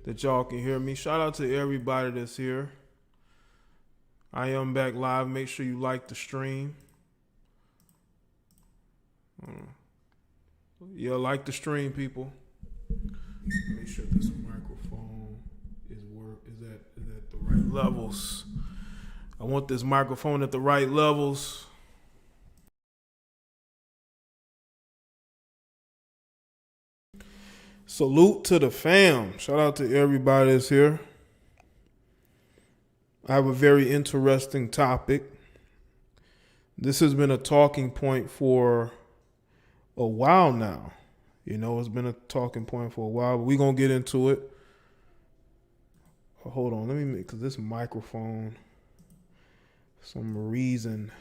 that y'all can hear me. Shout out to everybody that's here. I am back live. Make sure you like the stream. Yeah, like the stream, people. Make sure this microphone is at the right levels. I want this microphone at the right levels. Salute to the fam. Shout out to everybody that's here. I have a very interesting topic. This has been a talking point for a while now. You know, it's been a talking point for a while, but we're going to get into it. Hold on, let me make, because this microphone, for some reason,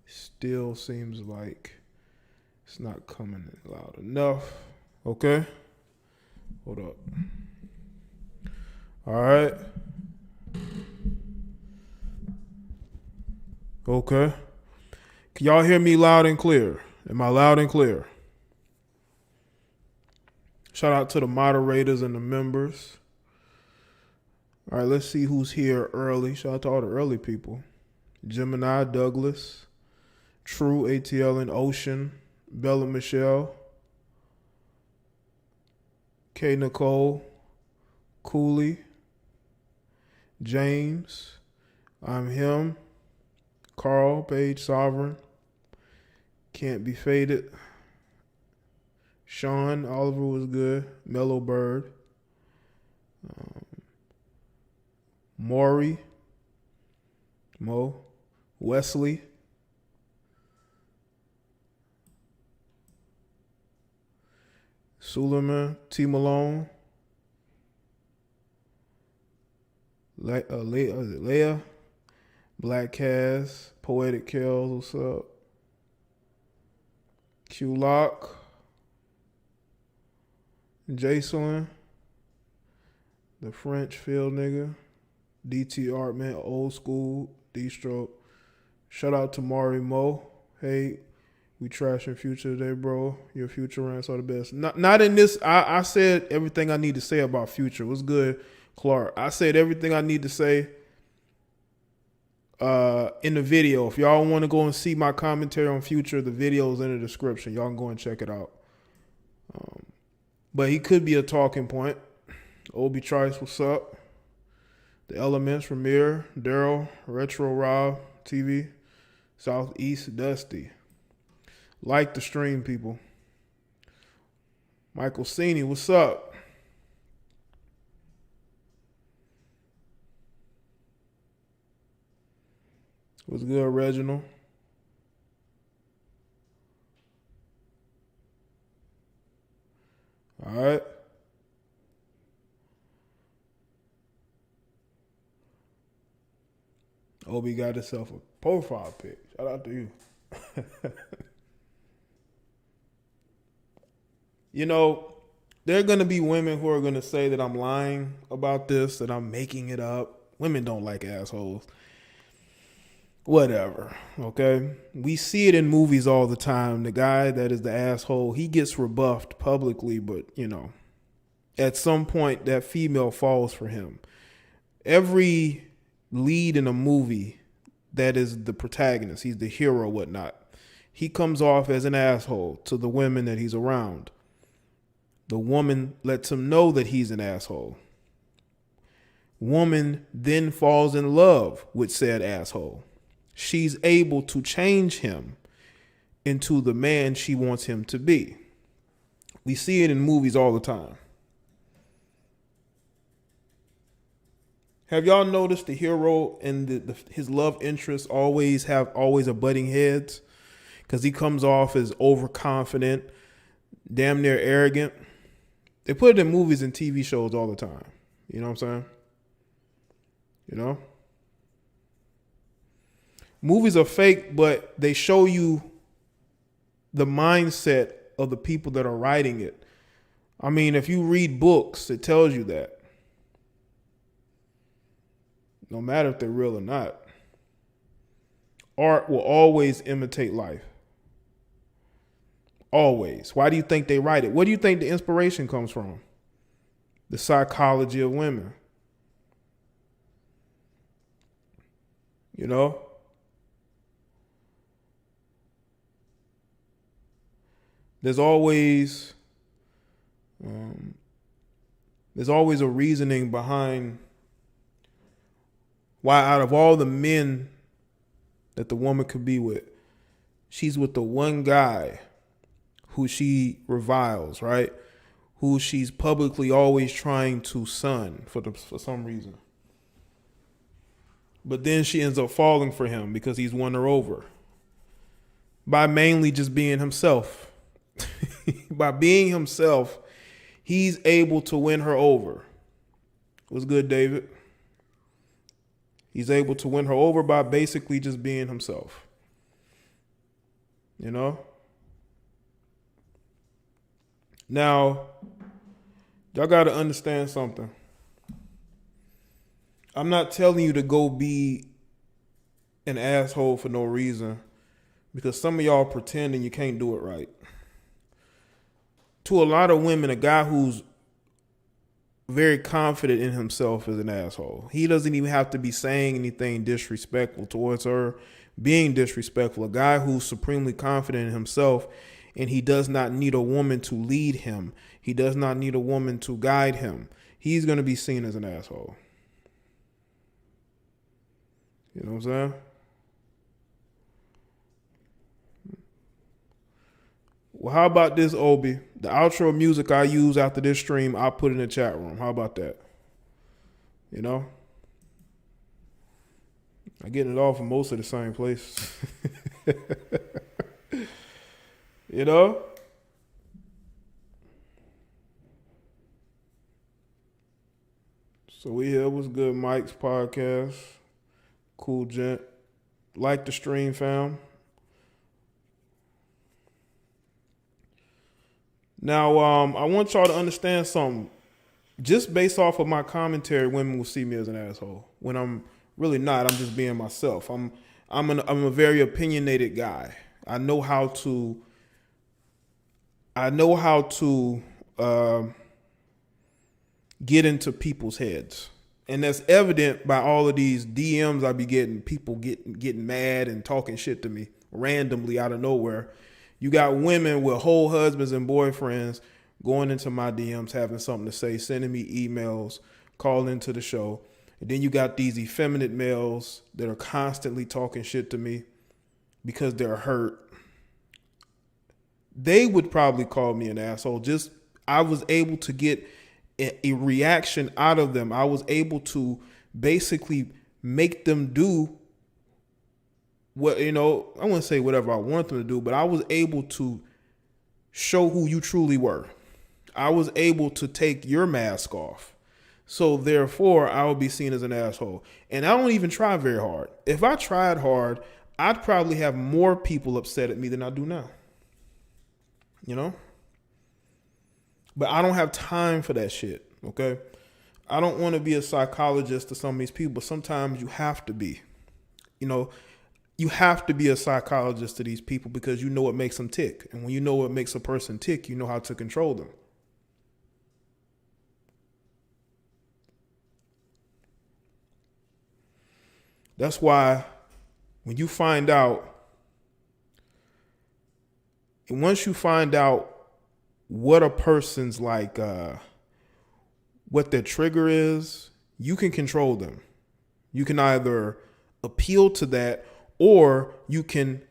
still seems like it's not coming in loud enough. Okay? Hold up. All right. Okay. Can y'all hear me loud and clear? Am I loud and clear? Shout out to the moderators and the members. All right, let's see who's here early. Shout out to all the early people. Gemini, Douglas, True, ATL and Ocean, Bella Michelle, K. Nicole, Cooley, James, I'm him, Carl, Page, Sovereign, Can't Be Faded, Sean, Oliver was good, Mellow Bird, Maury, Mo, Wesley, Suleiman, T. Malone, Leah, Black Cass, Poetic Kells, what's up? Q Lock, Jason, the French field nigga, DT Artman, Old School, D-Stroke. Shout out to Mari Mo. Hey, we trashing Future today, bro. Your Future rants are the best. Not in this. I said everything I need to say about Future. What's good, Clark? I said everything I need to say in the video. If y'all want to go and see my commentary on Future, the video's in the description. Y'all can go and check it out. But he could be a talking point. Obi Trice, what's up? The Elements, Ramir, Daryl, Retro Rob, TV, Southeast Dusty. Like the stream, people. Michael Cini, what's up? What's good, Reginald? All right. Obi got himself a profile pic. Shout out to you. You know, there are going to be women who are going to say that I'm lying about this, that I'm making it up. Women don't like assholes. Whatever, okay? We see it in movies all the time. The guy that is the asshole, he gets rebuffed publicly, but, you know, at some point that female falls for him. Every lead in a movie that is the protagonist, he's the hero, whatnot, he comes off as an asshole to the women that he's around. The woman lets him know that he's an asshole. Woman then falls in love with said asshole. She's able to change him into the man she wants him to be. We see it in movies all the time. Have y'all noticed the hero and his love interest always a butting heads? Because he comes off as overconfident, damn near arrogant. They put it in movies and TV shows all the time. You know what I'm saying? You know? Movies are fake, but they show you the mindset of the people that are writing it. I mean, if you read books, it tells you that. No matter if they're real or not. Art will always imitate life. Always. Why do you think they write it? Where do you think the inspiration comes from? the psychology of women. You know? There's always a reasoning behind why out of all the men that the woman could be with, she's with the one guy who she reviles, right? Who she's publicly always trying to son for some reason. But then she ends up falling for him because he's won her over by mainly just being himself. By being himself, he's able to win her over. What's good, David? He's able to win her over by basically just being himself. You know? Now, y'all got to understand something. I'm not telling you to go be an asshole for no reason, because some of y'all pretending you can't do it right. To a lot of women, a guy who's very confident in himself is an asshole. He doesn't even have to be saying anything disrespectful towards her, being disrespectful. A guy who's supremely confident in himself, and he does not need a woman to lead him. He does not need a woman to guide him. He's going to be seen as an asshole. You know what I'm saying? Well, how about this, Obi? The outro music I use after this stream, I'll put in the chat room. How about that? You know? I'm getting it all from most of the same place. You know? So we here. What's good, Mike's podcast? Cool gent. Like the stream, fam. Now, I want y'all to understand something. Just based off of my commentary, women will see me as an asshole when I'm really not. I'm just being myself. I'm a very opinionated guy. I know how to get into people's heads, and that's evident by all of these DMs I be getting. People getting mad and talking shit to me randomly out of nowhere. You got women with whole husbands and boyfriends going into my DMs, having something to say, sending me emails, calling into the show. And then you got these effeminate males that are constantly talking shit to me because they're hurt. They would probably call me an asshole. Just, I was able to get a reaction out of them. I was able to basically make them do what, you know, I wouldn't say whatever I want them to do, but I was able to show who you truly were. I was able to take your mask off. So therefore, I would be seen as an asshole. And I don't even try very hard. If I tried hard, I'd probably have more people upset at me than I do now. You know? But I don't have time for that shit, okay? I don't want to be a psychologist to some of these people, but sometimes you have to be. You know, you have to be a psychologist to these people because you know what makes them tick. And when you know what makes a person tick, you know how to control them. That's why when you find out, and once you find out what a person's like, what their trigger is, you can control them. You can either appeal to that, or you can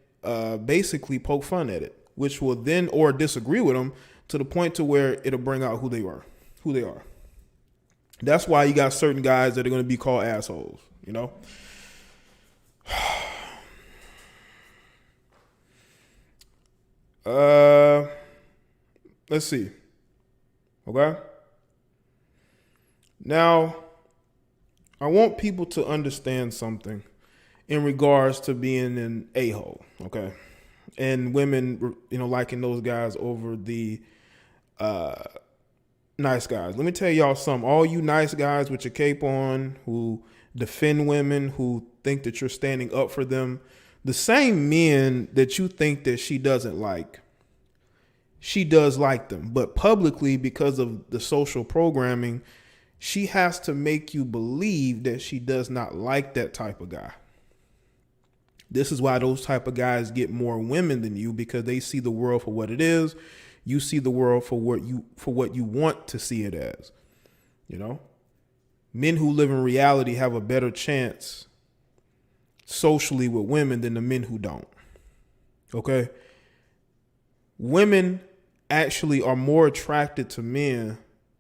basically poke fun at it, which will then, or disagree with them to the point to where it'll bring out who they are. That's why you got certain guys that are going to be called assholes, you know? Let's see. Okay? Now, I want people to understand something in regards to being an a-hole, okay? And women, you know, liking those guys over the nice guys. Let me tell y'all something. All you nice guys with your cape on who defend women, who think that you're standing up for them, the same men that you think that she doesn't like, she does like them. But publicly, because of the social programming, she has to make you believe that she does not like that type of guy. This is why those type of guys get more women than you, because they see the world for what it is. You see the world for what you want to see it as. You know, men who live in reality have a better chance socially with women than the men who don't. Okay. Women actually are more attracted to men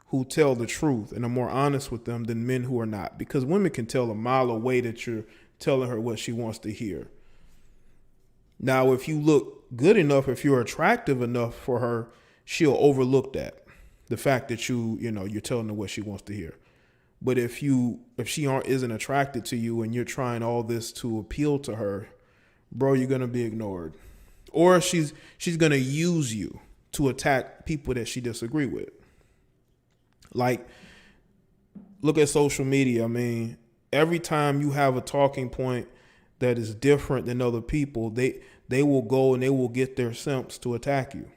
who tell the truth and are more honest with them than men who are not, because women can tell a mile away that you're telling her what she wants to hear. Now, if you look good enough, if you're attractive enough for her, she'll overlook that. The fact that you're telling her what she wants to hear. But if she isn't attracted to you and you're trying all this to appeal to her, bro, you're going to be ignored. Or she's going to use you to attack people that she disagree with. Like, look at social media. I mean, every time you have a talking point that is different than other people, they will go and they will get their simps to attack you.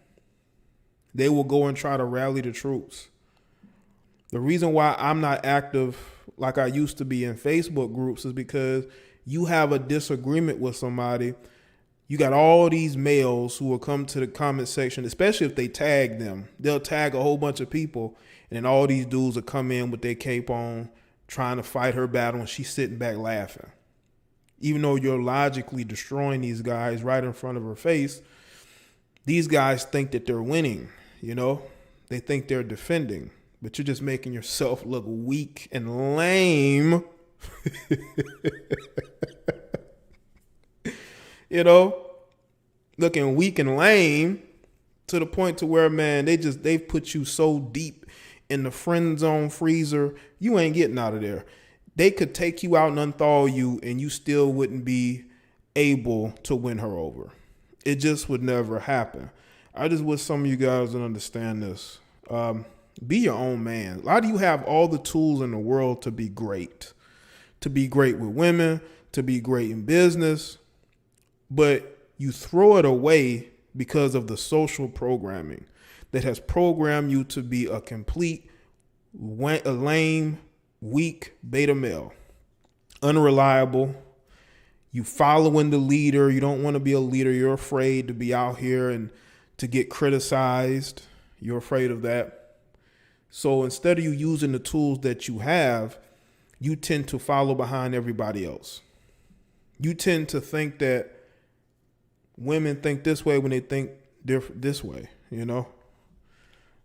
They will go and try to rally the troops. The reason why I'm not active like I used to be in Facebook groups is because you have a disagreement with somebody. You got all these males who will come to the comment section, especially if they tag them. They'll tag a whole bunch of people, and then all these dudes will come in with their cape on, trying to fight her battle, and she's sitting back laughing. Even though you're logically destroying these guys right in front of her face, these guys think that they're winning, you know? They think they're defending, but you're just making yourself look weak and lame. You know, looking weak and lame to the point to where, man, they've put you so deep in the friend zone freezer, you ain't getting out of there. They could take you out and unthaw you and you still wouldn't be able to win her over. It just would never happen. I just wish some of you guys would understand this. Be your own man. A lot of you have all the tools in the world to be great with women, to be great in business, but you throw it away because of the social programming that has programmed you to be a complete, lame, weak beta male, unreliable. You following the leader. You don't want to be a leader. You're afraid to be out here and to get criticized. You're afraid of that. So instead of you using the tools that you have, you tend to follow behind everybody else. You tend to think that women think this way when they think this way, you know?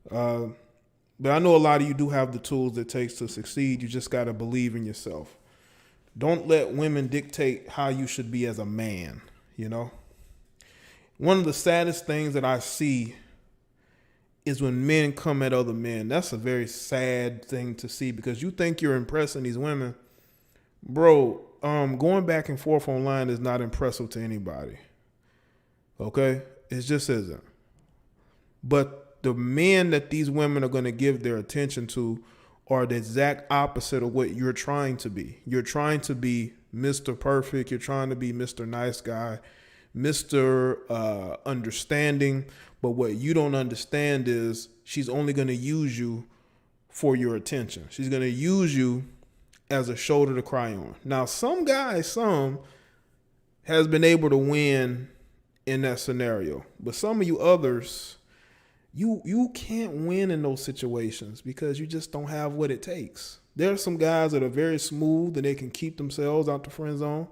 But I know a lot of you do have the tools it takes to succeed. You just got to believe in yourself. Don't let women dictate how you should be as a man, you know? One of the saddest things that I see is when men come at other men. That's a very sad thing to see, because you think you're impressing these women. Bro, going back and forth online is not impressive to anybody. Okay? It just isn't. But the men that these women are going to give their attention to are the exact opposite of what you're trying to be. You're trying to be Mr. Perfect. You're trying to be Mr. Nice Guy, Mr. Understanding. But what you don't understand is she's only going to use you for your attention. She's going to use you as a shoulder to cry on. Now, some has been able to win in that scenario. But some of you others, you can't win in those situations because you just don't have what it takes. There are some guys that are very smooth and they can keep themselves out the friend zone.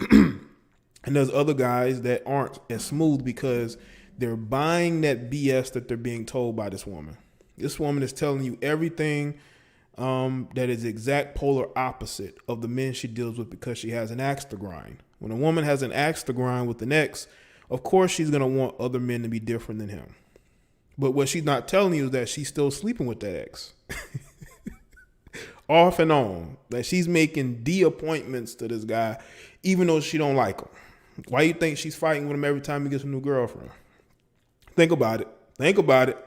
And there's other guys that aren't as smooth because they're buying that BS that they're being told by this woman. This woman is telling you everything that is exact polar opposite of the men she deals with because she has an axe to grind. When a woman has an axe to grind with an ex, of course she's going to want other men to be different than him. But what she's not telling you is that she's still sleeping with that ex. Off and on. That she's making D appointments to this guy, even though she don't like him. Why you think she's fighting with him every time he gets a new girlfriend? Think about it. Think about it.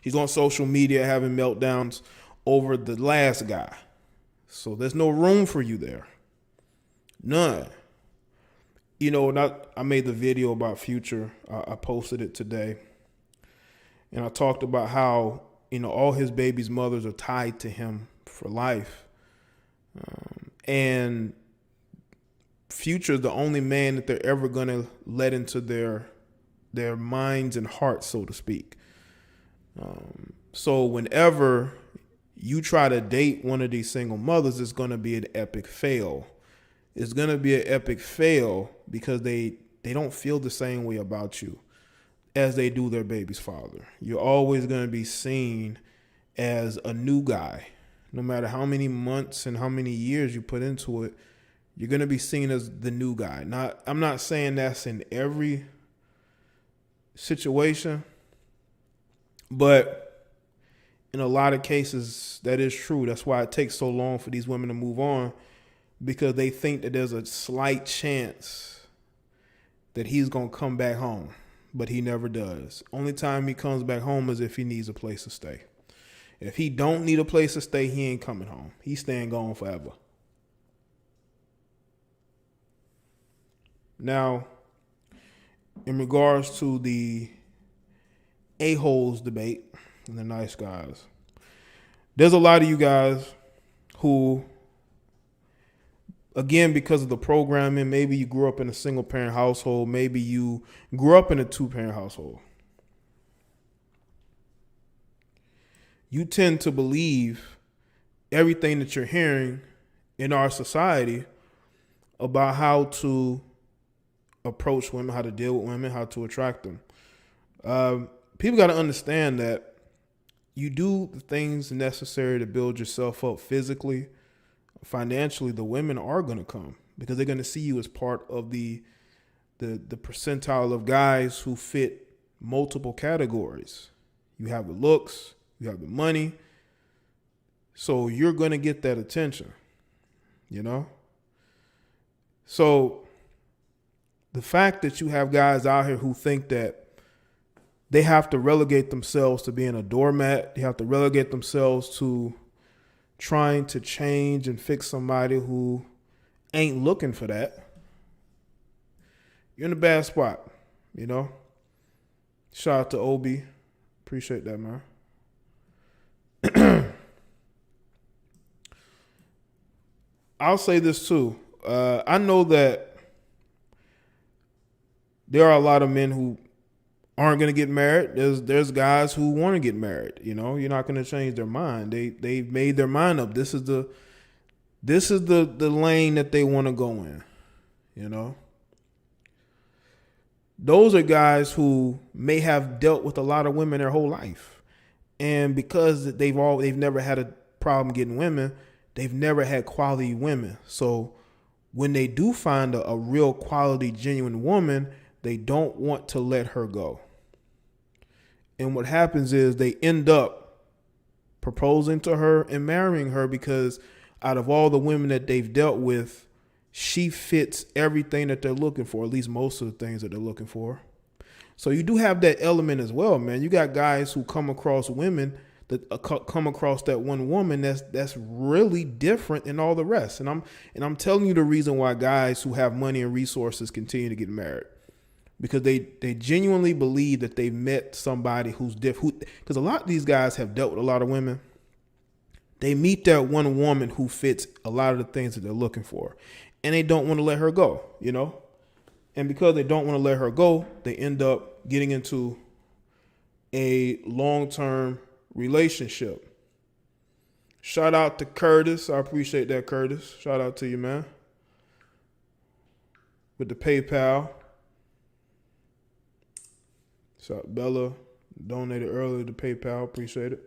He's on social media having meltdowns over the last guy. So there's no room for you there. None. You know, I made the video about Future. I posted it today. And I talked about how, all his baby's mothers are tied to him for life. And Future's the only man that they're ever going to let into their minds and hearts, so to speak. So whenever you try to date one of these single mothers, it's going to be an epic fail. It's going to be an epic fail because they don't feel the same way about you as they do their baby's father. You're always going to be seen as a new guy. No matter how many months and how many years you put into it, you're going to be seen as the new guy. I'm not saying that's in every situation, but in a lot of cases, that is true. That's why it takes so long for these women to move on, because they think that there's a slight chance that he's going to come back home, but he never does. Only time he comes back home is if he needs a place to stay. If he don't need a place to stay, he ain't coming home. He's staying gone forever. Now, in regards to the a-holes debate and the nice guys, there's a lot of you guys who, again, because of the programming, maybe you grew up in a single parent household, maybe you grew up in a 2-parent household. You tend to believe everything that you're hearing in our society about how to approach women, how to deal with women, how to attract them. People got to understand that you do the things necessary to build yourself up physically, financially. The women are going to come because they're going to see you as part of the percentile of guys who fit multiple categories. You have the looks, you have the money, so you're going to get that attention, So the fact that you have guys out here who think that they have to relegate themselves to being a doormat, they have to relegate themselves to trying to change and fix somebody who ain't looking for that, you're in a bad spot, Shout out to Obi. Appreciate that, man. I'll say this too. I know that there are a lot of men who aren't going to get married. There's guys who want to get married. You're not going to change their mind. They've made their mind up. This is the lane that they want to go in. Those are guys who may have dealt with a lot of women their whole life, and because they've never had a problem getting women, they've never had quality women. So when they do find a real quality, genuine woman, they don't want to let her go. And what happens is they end up proposing to her and marrying her because out of all the women that they've dealt with, she fits everything that they're looking for, at least most of the things that they're looking for. So you do have that element as well, man. You got guys who come across women that come across that one woman that's really different than all the rest. And I'm telling you the reason why guys who have money and resources continue to get married. Because they genuinely believe that they met somebody who's different. Because a lot of these guys have dealt with a lot of women. They meet that one woman who fits a lot of the things that they're looking for. And they don't want to let her go, And because they don't want to let her go, they end up getting into a long-term relationship. Shout out to Curtis. I appreciate that, Curtis. Shout out to you, man. With the PayPal. So Bella donated earlier to PayPal. Appreciate it.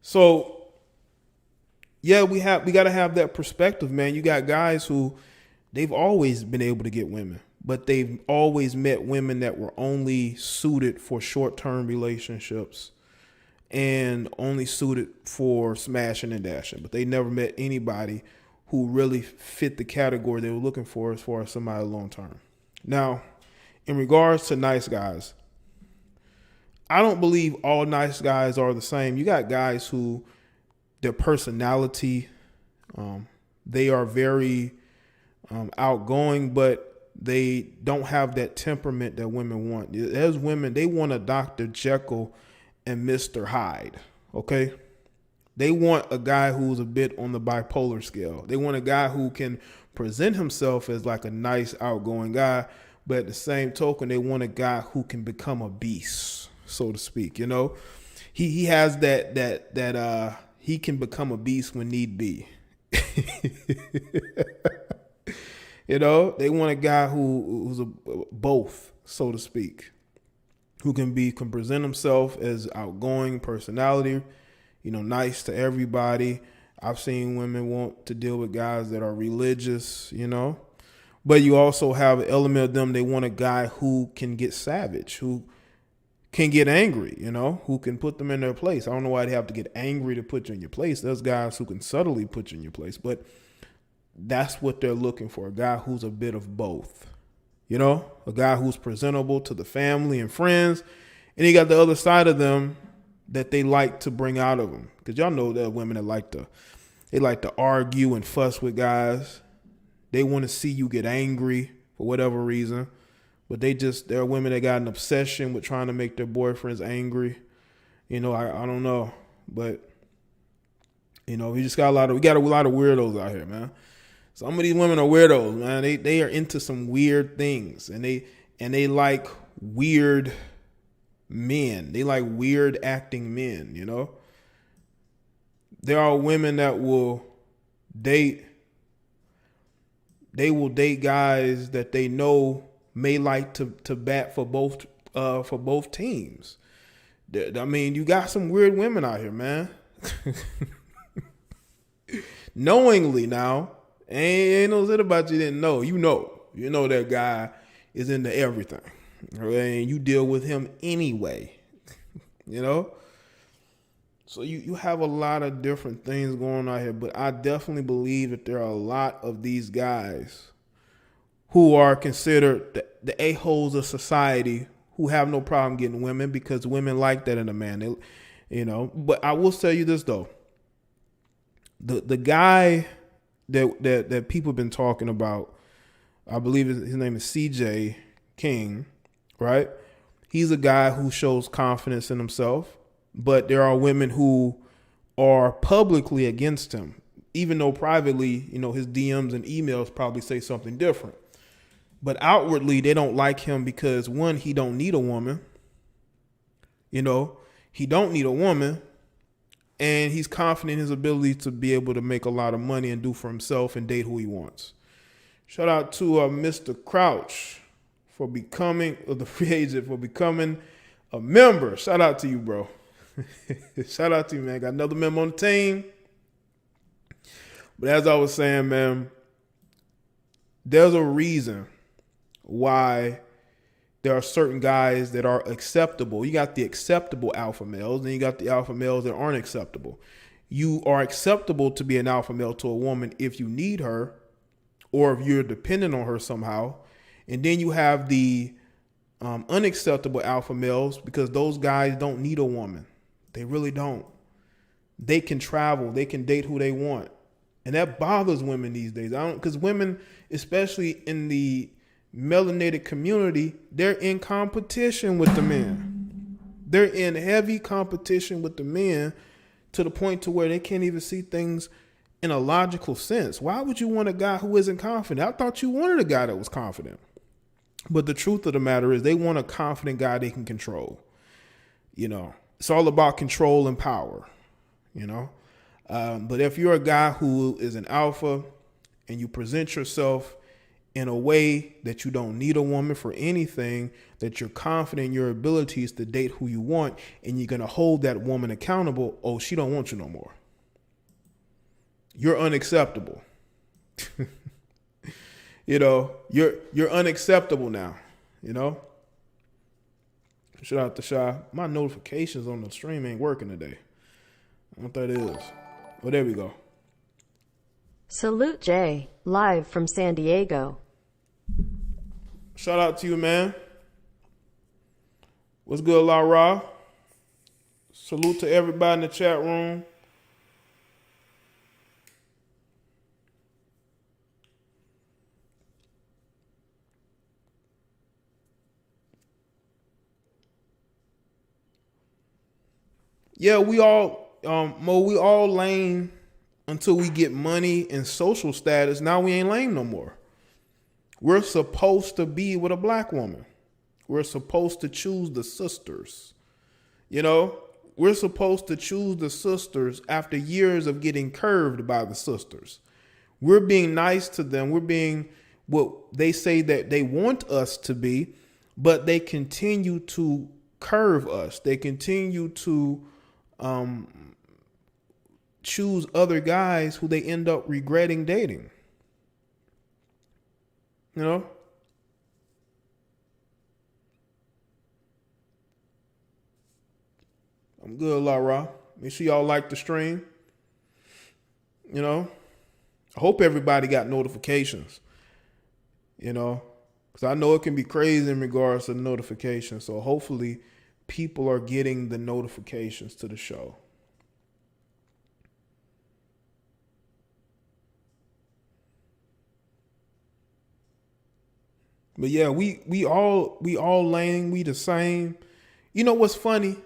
So, yeah, we got to have that perspective, man. You got guys who they've always been able to get women, but they've always met women that were only suited for short-term relationships and only suited for smashing and dashing. But they never met anybody who really fit the category they were looking for as far as somebody long-term. Now, in regards to nice guys, I don't believe all nice guys are the same. You got guys who their personality, they are very outgoing, but they don't have that temperament that women want. As women, they want a Dr. Jekyll and Mr. Hyde, okay? They want a guy who's a bit on the bipolar scale. They want a guy who can present himself as like a nice, outgoing guy, but at the same token, they want a guy who can become a beast, so to speak. You know, he has that he can become a beast when need be. You know, they want a guy who's both, so to speak, who can present himself as outgoing personality, you know, nice to everybody. I've seen women want to deal with guys that are religious, you know, but you also have an element of them. They want a guy who can get savage, who can get angry, you know, who can put them in their place. I don't know why they have to get angry to put you in your place. There's guys who can subtly put you in your place, but that's what they're looking for. A guy who's a bit of both, you know, a guy who's presentable to the family and friends. And you got the other side of them that they like to bring out of them. Because y'all know there are women that like to argue and fuss with guys. They want to see you get angry for whatever reason. But there are women that got an obsession with trying to make their boyfriends angry. You know, I don't know. But, you know, we got a lot of weirdos out here, man. Some of these women are weirdos, man. They are into some weird things, and they like weird men. They like weird acting men, you know? There are women that will date guys that they know may like to bat for both teams. I mean, you got some weird women out here, man. Knowingly now. Ain't no shit about you didn't know. You know that guy is into everything. And you deal with him anyway. You know? So you have a lot of different things going on here. But I definitely believe that there are a lot of these guys who are considered the a-holes of society, who have no problem getting women because women like that in a man. You know? But I will tell you this, though. The guy that people have been talking about, I believe his name is CJ King, right? He's a guy who shows confidence in himself, but there are women who are publicly against him, even though privately, you know, his DMs and emails probably say something different. But outwardly, they don't like him because, one, he don't need a woman. You know, he don't need a woman. And he's confident in his ability to be able to make a lot of money and do for himself and date who he wants. Shout out to Mr. Crouch for becoming a member. Shout out to you, bro. Shout out to you, man. Got another member on the team. But as I was saying, man, there's a reason why there are certain guys that are acceptable. You got the acceptable alpha males, and you got the alpha males that aren't acceptable. You are acceptable to be an alpha male to a woman if you need her or if you're dependent on her somehow. And then you have the unacceptable alpha males, because those guys don't need a woman. They really don't. They can travel. They can date who they want. And that bothers women these days. Because women, especially in the melanated community, they're in competition with the men. They're in heavy competition with the men to the point to where they can't even see things in a logical sense. Why would you want a guy who isn't confident? I thought you wanted a guy that was confident. But the truth of the matter is they want a confident guy they can control. You know, it's all about control and power, you know. But if you're a guy who is an alpha and you present yourself in a way that you don't need a woman for anything, that you're confident in your abilities to date who you want, and you're going to hold that woman accountable, oh, she don't want you no more. You're unacceptable. You know, you're unacceptable now, you know? Shout out to Shy. My notifications on the stream ain't working today. I don't know what that is. Well, there we go. Salute Jaye, live from San Diego. Shout out to you, man. What's good, La Ra? Salute to everybody in the chat room. Yeah, we all we all lame until we get money and social status. Now we ain't lame no more. We're supposed to be with a black woman. We're supposed to choose the sisters. You know, we're supposed to choose the sisters after years of getting curved by the sisters. We're being nice to them. We're being what they say that they want us to be, but they continue to curve us. They continue to choose other guys who they end up regretting dating. You know? I'm good, Lara. Make sure y'all like the stream. You know? I hope everybody got notifications. You know? Because I know it can be crazy in regards to notifications. So hopefully people are getting the notifications to the show. But yeah, we all lame, we the same. You know what's funny?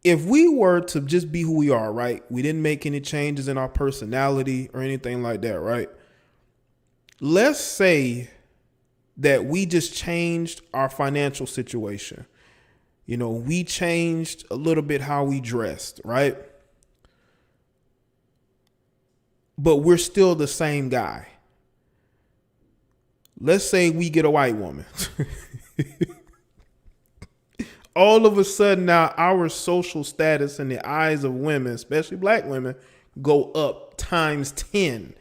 If we were to just be who we are, right? We didn't make any changes in our personality or anything like that, right? Let's say that we just changed our financial situation. You know, we changed a little bit how we dressed, right? But we're still the same guy. Let's say we get a white woman. All of a sudden now our social status in the eyes of women, especially black women, go up times 10.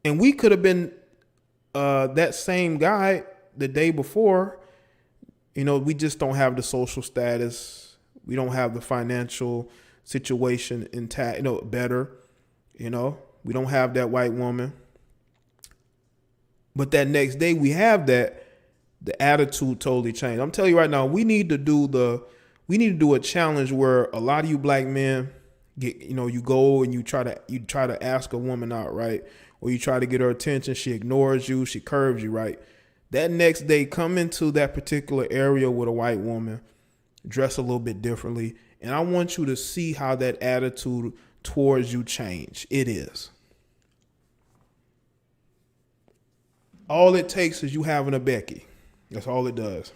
And we could have been that same guy the day before. You know, we just don't have the social status. We don't have the financial situation intact, better. You know, we don't have that white woman. But that next day we have that, the attitude totally changed. I'm telling you right now, we need to do a challenge where a lot of you black men get, you go and you try to ask a woman out, right? Or you try to get her attention. She ignores you. She curves you, right? That next day, come into that particular area with a white woman, dress a little bit differently. And I want you to see how that attitude towards you change. It is. All it takes is you having a Becky. That's all it does.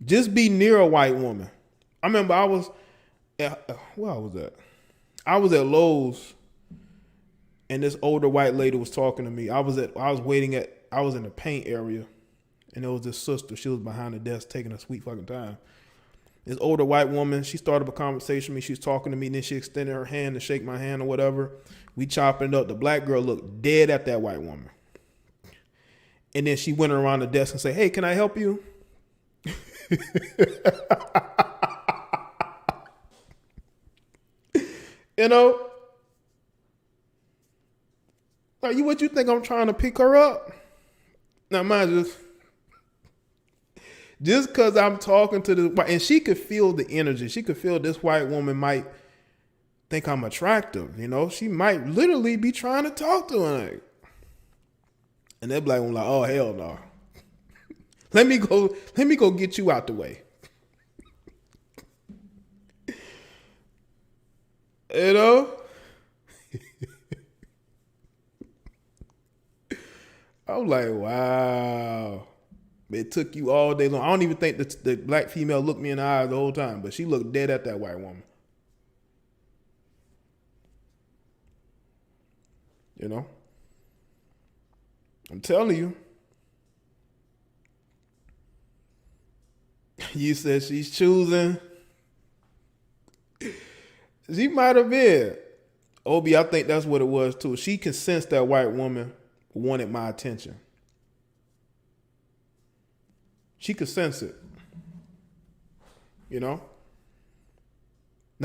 Just be near a white woman. I remember I was at, where was that? I was at Lowe's and this older white lady was talking to me. I was in the paint area and there was this sister. She was behind the desk taking a sweet fucking time. This older white woman, she started a conversation with me. She was talking to me and then she extended her hand to shake my hand or whatever. We chopping it up. The black girl looked dead at that white woman. And then she went around the desk and said, "Hey, can I help you?" You know? Like, what you think I'm trying to pick her up? Now, mind just because I'm talking to this, and she could feel the energy. She could feel this white woman might think I'm attractive. She might literally be trying to talk to her. And that black woman like, "Oh, hell no. Let me go get you out the way." You know? I'm like, wow. It took you all day long. I don't even think the black female looked me in the eye the whole time, but she looked dead at that white woman. You know? I'm telling you. You said she's choosing. She might have been. Obi, I think that's what it was too. She could sense that white woman wanted my attention. She could sense it. Now,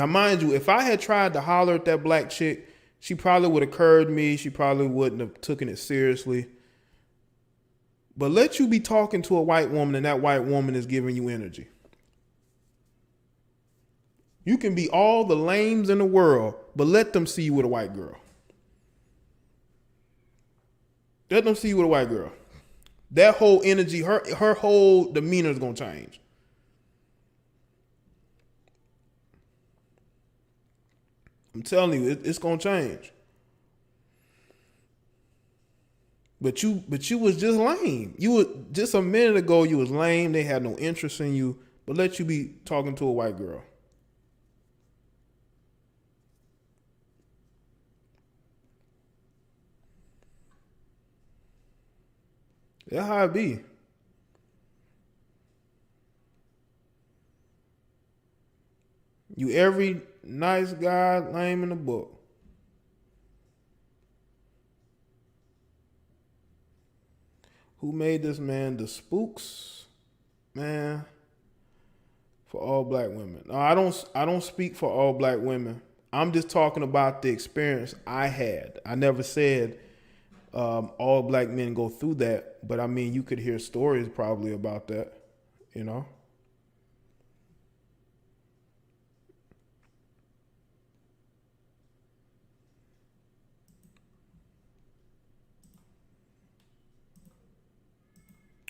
mind you, if I had tried to holler at that black chick, she probably would have curved me. She probably wouldn't have taken it seriously. But let you be talking to a white woman and that white woman is giving you energy. You can be all the lames in the world, but let them see you with a white girl. Let them see you with a white girl. That whole energy, her whole demeanor is going to change. I'm telling you, it's gonna change. But you was just lame. You was just a minute ago. You was lame. They had no interest in you. But let you be talking to a white girl. That's how it be. You every nice guy lame in the book. Who made this man the spooks? Man, for all black women. No, I don't speak for all black women. I'm just talking about the experience I had. I never said all black men go through that, but I mean, you could hear stories probably about that, you know?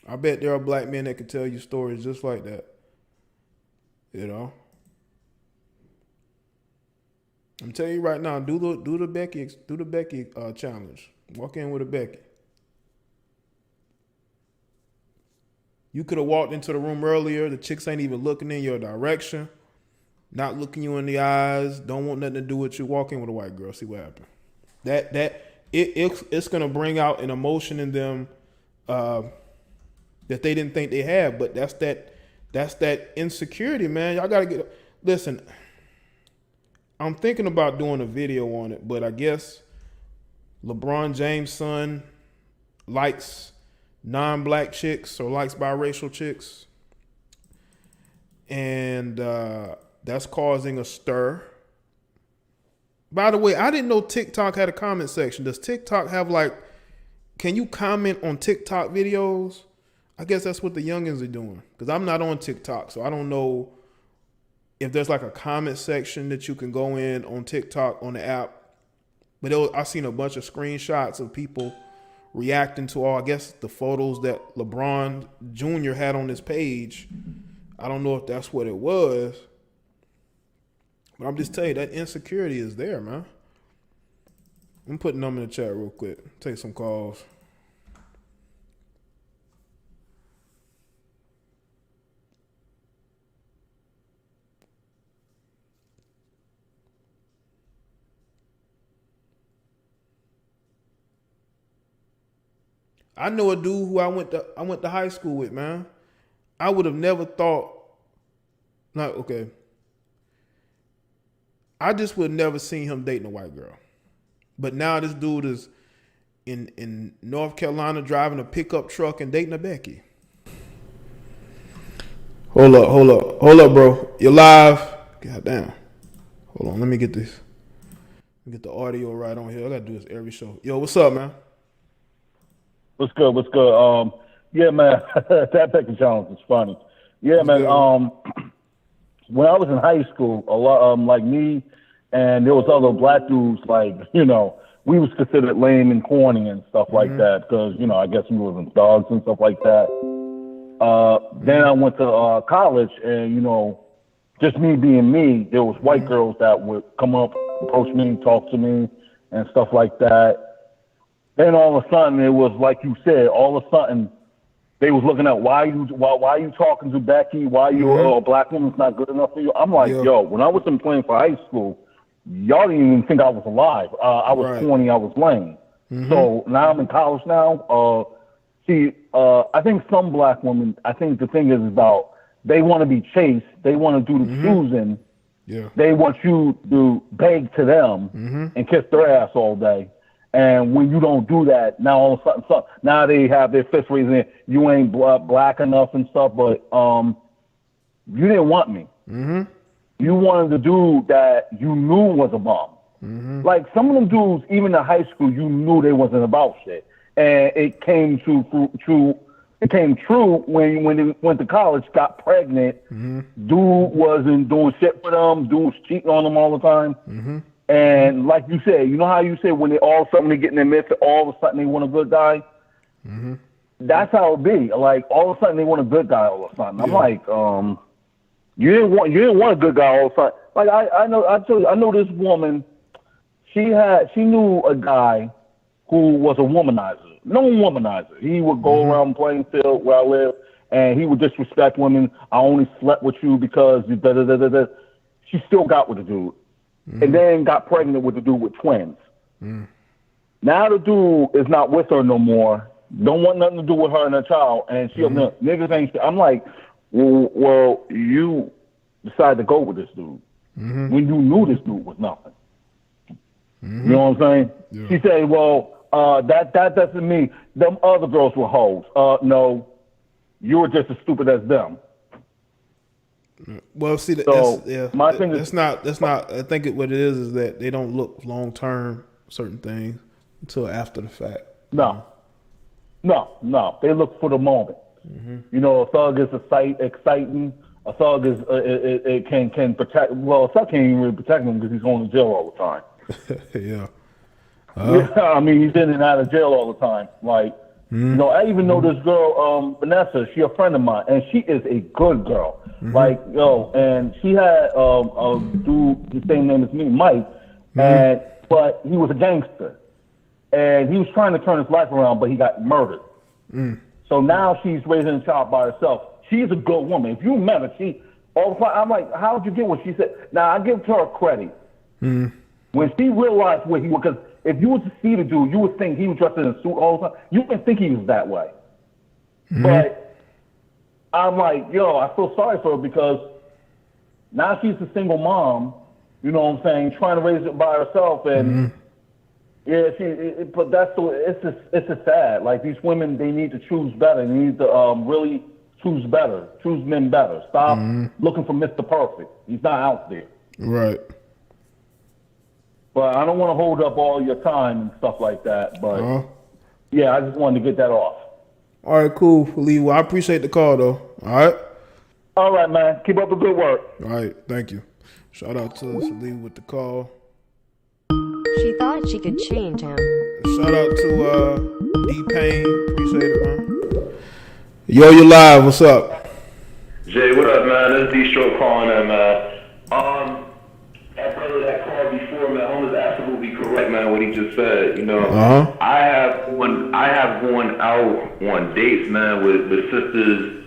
I bet there are black men that could tell you stories just like that, you know? I'm telling you right now, do the Becky challenge. Walk in with a Becky. You could have walked into the room earlier. The chicks ain't even looking in your direction, not looking you in the eyes. Don't want nothing to do with you. Walk in with a white girl. See what happens. It's gonna bring out an emotion in them that they didn't think they had. But that's that insecurity, man. Y'all gotta listen. I'm thinking about doing a video on it, but I guess LeBron James' son likes non-black chicks or likes biracial chicks. And that's causing a stir. By the way, I didn't know TikTok had a comment section. Does TikTok have can you comment on TikTok videos? I guess that's what the youngins are doing. Because I'm not on TikTok, so I don't know if there's a comment section that you can go in on TikTok on the app. But I've seen a bunch of screenshots of people reacting to I guess, the photos that LeBron Jr. had on his page. I don't know if that's what it was. But I'm just telling you, that insecurity is there, man. I'm putting them in the chat real quick. Take some calls. I know a dude who I went to high school with, man. I would have never thought, I just would have never seen him dating a white girl. But now this dude is in North Carolina driving a pickup truck and dating a Becky. Hold up, bro. You're live. God damn. Hold on, let me get this. Let me get the audio right on here. I gotta do this every show. Yo, what's up, man? What's good? Yeah, man, that Becky challenge is funny. Yeah, man. When I was in high school, a lot, like me, and there was other black dudes, we was considered lame and corny and stuff like that because, I guess we was in thugs and stuff like that. Then I went to college, and just me being me, there was white girls that would come up, approach me, talk to me, and stuff like that. Then all of a sudden, it was like you said. All of a sudden, they was looking at why are you talking to Becky? Why a black woman's not good enough for you? I'm like, yo, when I was in playing for high school, y'all didn't even think I was alive. I was 20, I was lame. So now I'm in college now. I think some black women, I think the thing is about they want to be chased. They want to do the choosing. Yeah. They want you to beg to them and kiss their ass all day. And when you don't do that, now all of a sudden, now they have their fist raising. You ain't black enough and stuff, but you didn't want me. You wanted the dude that you knew was a bum. Like some of them dudes, even in high school, you knew they wasn't about shit, and it came true. It came true when they went to college, got pregnant. Dude wasn't doing shit for them. Dude was cheating on them all the time. And like you said, you know how you said when they all of a sudden they get in their midst, all of a sudden they want a good guy? That's how it be. Like all of a sudden they want a good guy all of a sudden. I'm like, you didn't want a good guy all of a sudden. Like I know this woman she knew a guy who was a womanizer, known womanizer. He would go around Plainfield where I live, and he would disrespect women. I only slept with you because you da da da da da. She still got with the dude, and then got pregnant with the dude with twins. Now the dude is not with her no more. Don't want nothing to do with her and her child, and she niggas ain't. I'm like, well, you decided to go with this dude when you knew this dude was nothing. You know what I'm saying? Yeah. She said, well, that doesn't mean them other girls were hoes. No, you were just as stupid as them. Well, see, my thing is that's not. I think what it is that they don't look long term certain things until after the fact. No, they look for the moment. You know, a thug is exciting. A thug is it can protect. Well, a thug can't even really protect him because he's going to jail all the time. Yeah. Yeah, I mean, he's in and out of jail all the time. Like, you know, I even know this girl, Vanessa. She a friend of mine, and she is a good girl. Like, and she had a dude the same name as me, Mike, but he was a gangster, and he was trying to turn his life around, but he got murdered. So now she's raising a child by herself. She's a good woman. If you met her, she all the time. I'm like, how'd you get what she said? Now I give her credit. When she realized what he was, because if you was to see the dude, you would think he was dressed in a suit all the time. You wouldn't think he was that way. But I'm like, yo, I feel sorry for her because now she's a single mom, you know what I'm saying, trying to raise it by herself. And yeah, but that's the way, it's just sad. Like, these women, they need to choose better. They need to really choose better, choose men better. Stop looking for Mr. Perfect. He's not out there. Right. But I don't want to hold up all your time and stuff like that. But yeah, I just wanted to get that off. All right, cool, Lee. Well, I appreciate the call, though. All right. All right, man. Keep up the good work. All right, thank you. Shout out to Lee with the call. She thought she could change him. Shout out to D-Pain. Appreciate it, man. Yo, you live. What's up? Jay, what up, man? This is D-Stroke calling in, man. That brother that called before, man, Home is absolutely correct, man, what he just said. You know, I have gone out on dates, man, with sisters,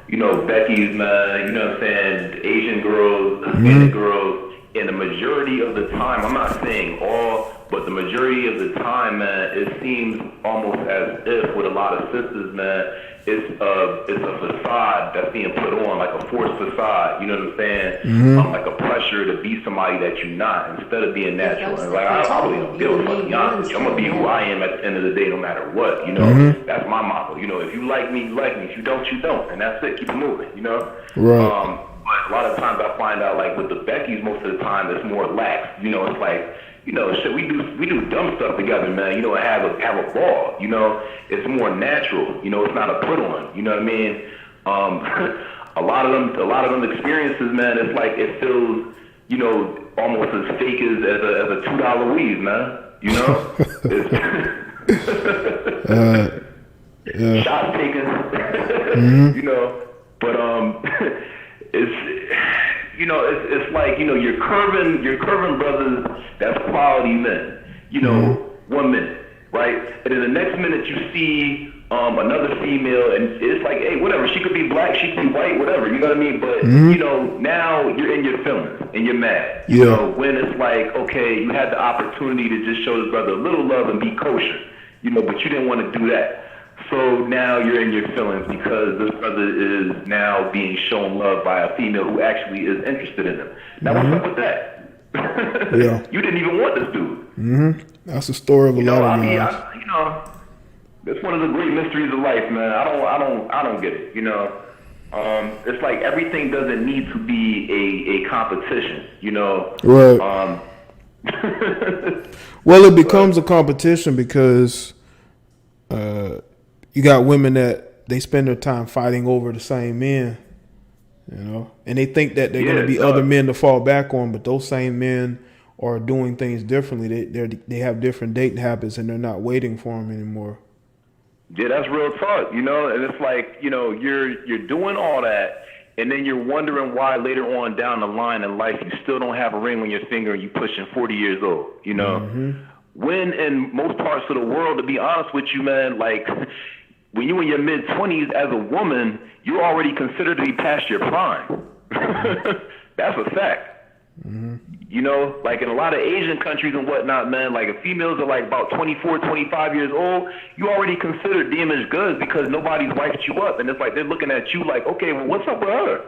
you know, Becky's, man, you know what I'm saying, Asian girls, Hispanic girls. And the majority of the time, I'm not saying all, but the majority of the time, man, it seems almost as if with a lot of sisters, man, it's a facade that's being put on, like a forced facade. You know what I'm saying? Like a pressure to be somebody that you're not, instead of being natural. And like I really don't give a fuck. To be honest with you, I'm gonna be who I am at the end of the day, no matter what. You know, that's my motto. You know, if you like me, you like me. If you don't, you don't, and that's it. Keep it moving. You know. Right. But a lot of times I find out, like with the Beckys, most of the time it's more lax. You know, it's like, you know, shit, we do dumb stuff together, man. You know, and have a ball. You know, it's more natural. You know, it's not a put on. You know what I mean? A lot of them experiences, man. It's like it feels, you know, almost as fake as a $2 weave, man. You know, it's shots taken. You know, but it's, you know, it's like, you know, you're curving brothers that's quality men, you know, 1 minute, right? And then the next minute you see another female, and it's like, hey, whatever, she could be black, she could be white, whatever, you know what I mean? But, you know, now you're in your feelings and you're mad. You know, when it's like, okay, you had the opportunity to just show this brother a little love and be kosher, you know, but you didn't want to do that. So now you're in your feelings because this brother is now being shown love by a female who actually is interested in him. Now what's up with that? You didn't even want this dude. That's the story of a lot of guys. You know, it's one of the great mysteries of life, man. I don't get it. You know, it's like everything doesn't need to be a competition. You know, right? Well, it becomes a competition because you got women that they spend their time fighting over the same men, you know, and they think that they're going to be other men to fall back on, but those same men are doing things differently. They have different dating habits, and they're not waiting for them anymore. Yeah, that's real talk, you know, and it's like, you know, you're doing all that, and then you're wondering why later on down the line in life you still don't have a ring on your finger and you're pushing 40 years old, you know? When in most parts of the world, to be honest with you, man, like when you're in your mid-20s as a woman, you're already considered to be past your prime. That's a fact. You know, like in a lot of Asian countries and whatnot, man, like if females are like about 24, 25 years old, you already considered damaged goods because nobody's wiped you up. And it's like they're looking at you like, okay, well, what's up with her?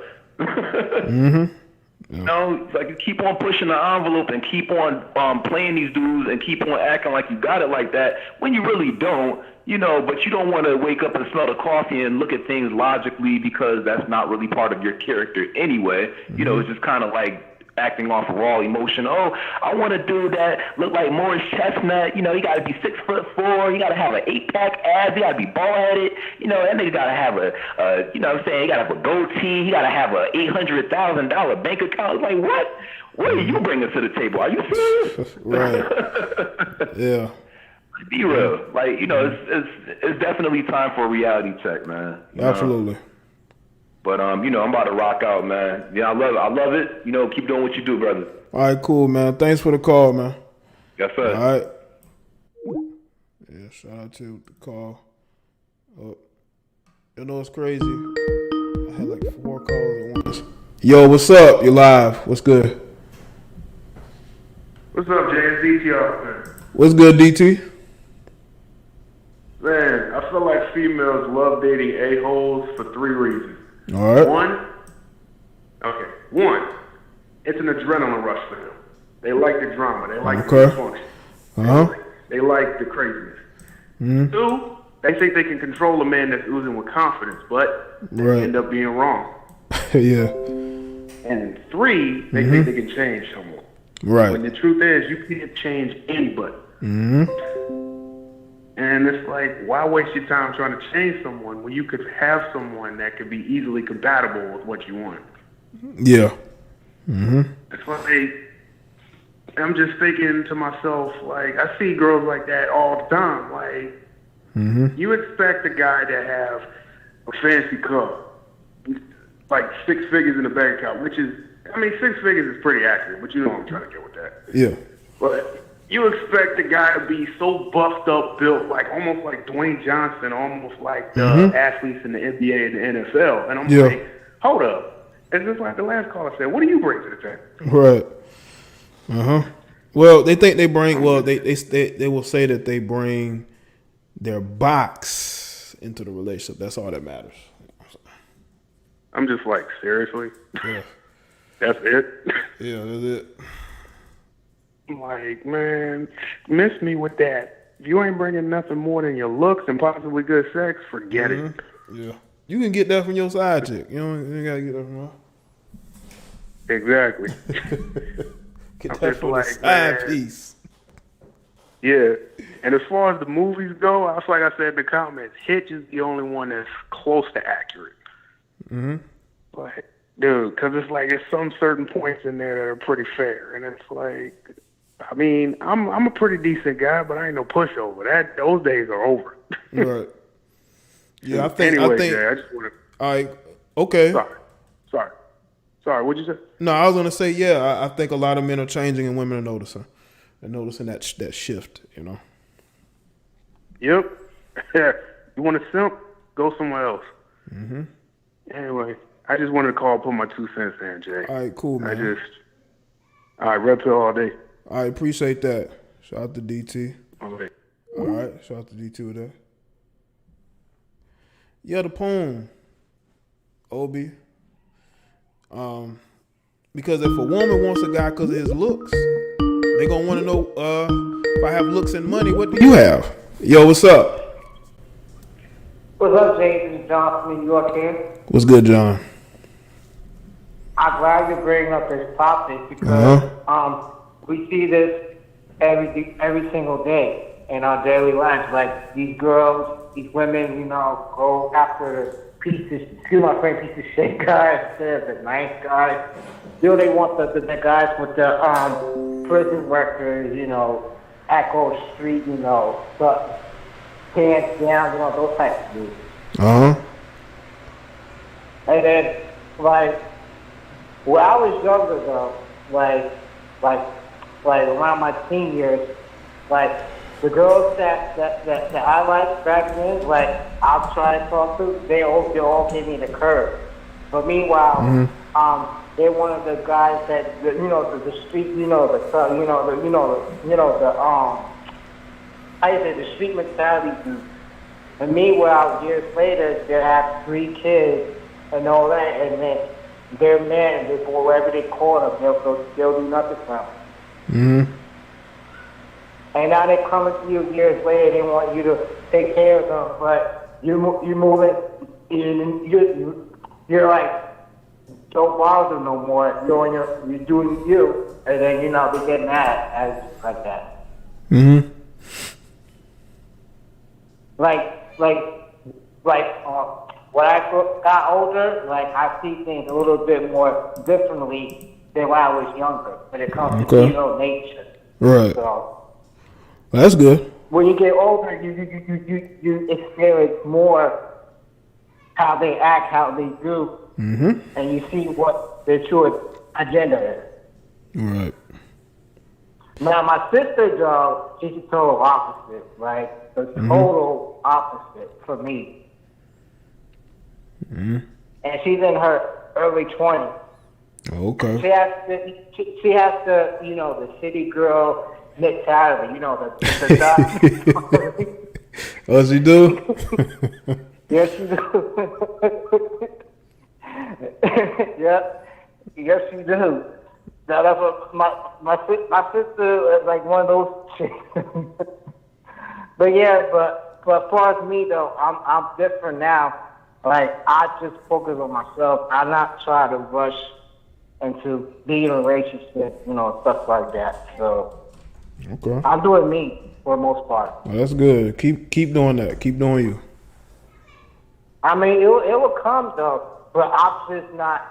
You know, it's like you keep on pushing the envelope and keep on playing these dudes and keep on acting like you got it like that when you really don't, you know, but you don't want to wake up and smell the coffee and look at things logically because that's not really part of your character anyway. You know, it's just kind of like acting off of raw emotion. Oh, I want to do that. Look like Morris Chestnut. You know, you got to be 6'4". You got to have an 8-pack abs. You got to be bald-headed. You know, that nigga got to have you know what I'm saying? He got to have a goatee. He got to have a $800,000 bank account. It's like, what? What are you bringing to the table? Are you serious? Right. Yeah. Be real. Like, you know, it's definitely time for a reality check, man. You Absolutely. know? But you know, I'm about to rock out, man. Yeah, I love it. I love it. You know, keep doing what you do, brother. All right, cool, man. Thanks for the call, man. Yes, sir. All right. Yeah, shout out to the call. Oh, you know, it's crazy. I had like 4 calls at once. Yo, what's up? You live? What's good? What's up, JDBTv, man? What's good, DT? Man, I feel like females love dating a-holes for 3 reasons. All right. One, it's an adrenaline rush for them. They like the drama. They like the dysfunction. They like the craziness. 2, they think they can control a man that's oozing with confidence, but they end up being wrong. Yeah. And 3, they think they can change someone. Right. When the truth is, you can't change anybody. And it's like, why waste your time trying to change someone when you could have someone that could be easily compatible with what you want? Yeah. It's like, I'm just thinking to myself, like, I see girls like that all the time. Like, you expect a guy to have a fancy car, like 6 figures in the bank account, which is, I mean, 6 figures is pretty accurate, but you know what I'm trying to get with that. Yeah. But you expect the guy to be so buffed up, built, like almost like Dwayne Johnson, almost like the athletes in the NBA and the NFL. And I'm like, hold up. It's just like the last caller said, what do you bring to the table? Right. Well, they think they bring, they will say that they bring their box into the relationship. That's all that matters. I'm just like, seriously? Yeah. That's it? Yeah, that's it. I'm like, man, miss me with that. If you ain't bringing nothing more than your looks and possibly good sex, forget it. Yeah. You can get that from your side chick. You ain't got to get that from her. Exactly. Get that from the side piece. Yeah. And as far as the movies go, I feel like I said in the comments, Hitch is the only one that's close to accurate. Like, dude, because it's like there's some certain points in there that are pretty fair. And it's like, I mean, I'm a pretty decent guy, but I ain't no pushover. Those days are over. Right. Yeah, I think. Jay, I just want to. All right. Okay. Sorry. What'd you say? No, I was gonna say, yeah. I think a lot of men are changing and women are noticing. They're noticing that shift. You know. Yep. You want to simp? Go somewhere else. Anyway, I just wanted to call, put my 2 cents in, Jay. All right, cool, man. All right, red pill all day. I appreciate that. Shout out to DT. All right. All right, shout out to DT with that. Yeah, the poem, Obi. Because if a woman wants a guy because of his looks, they gonna want to know if I have looks and money, what do you have? Yo, what's up? What's up, Jason? John from New York here. What's good, John? I'm glad you're bringing up this topic because we see this every single day in our daily lives. Like these girls, these women, you know, go after the excuse my friend, piece of shit guys instead of the nice guys. Still, they want the guys with the prison workers, you know, Echo Street, you know, pants down, you know, those types of dudes. And then like when I was younger though, like around my teen years, like the girls that I liked back then, like I'll try to talk to, they all give me the curve. But meanwhile, they're one of the guys that the street, the street mentality dude. And meanwhile, years later, they have 3 kids and all that, and then their men, wherever they call them, they'll do nothing for them. Mm-hmm. And now they're coming to you years later. They want you to take care of them, but you moving, you're like, don't bother them no more. You're doing you, and then they get mad as like that. Mm-hmm. When I got older, like I see things a little bit more differently than when I was younger. When it comes to nature, right? So that's good. When you get older, you experience more how they act, how they do, and you see what their true agenda is. Right. Now, my sister, though, she's the total opposite, right? The total opposite for me. Mm-hmm. And she's in her early 20s. Okay. She has the the city girl mentality, the Oh, she do? Yes, she do. Yes, she do. Now, that's what my sister is like one of those chicks. But yeah, but as far as me though, I'm different now. Like I just focus on myself. I not try to rush into being in a relationship, stuff like that. So okay, I'm doing me for the most part. Well, that's good. Keep doing that. Keep doing you. I mean, it will come though, but I'm just not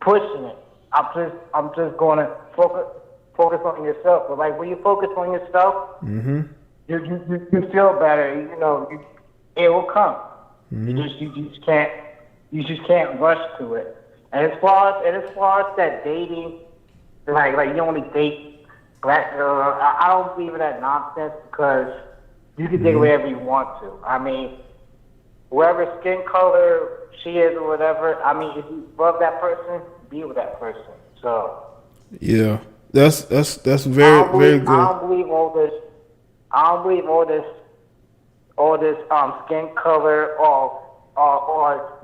pushing it. I'm just going to focus on yourself. But like when you focus on yourself, you feel better. It will come. You just can't rush to it. And as far as that dating, like you only date black girls, I don't believe in that nonsense because you can date wherever you want to. I mean, whatever skin color she is or whatever. I mean, if you love that person, be with that person. So yeah, that's very very good. I don't believe all this. I don't believe all this skin color or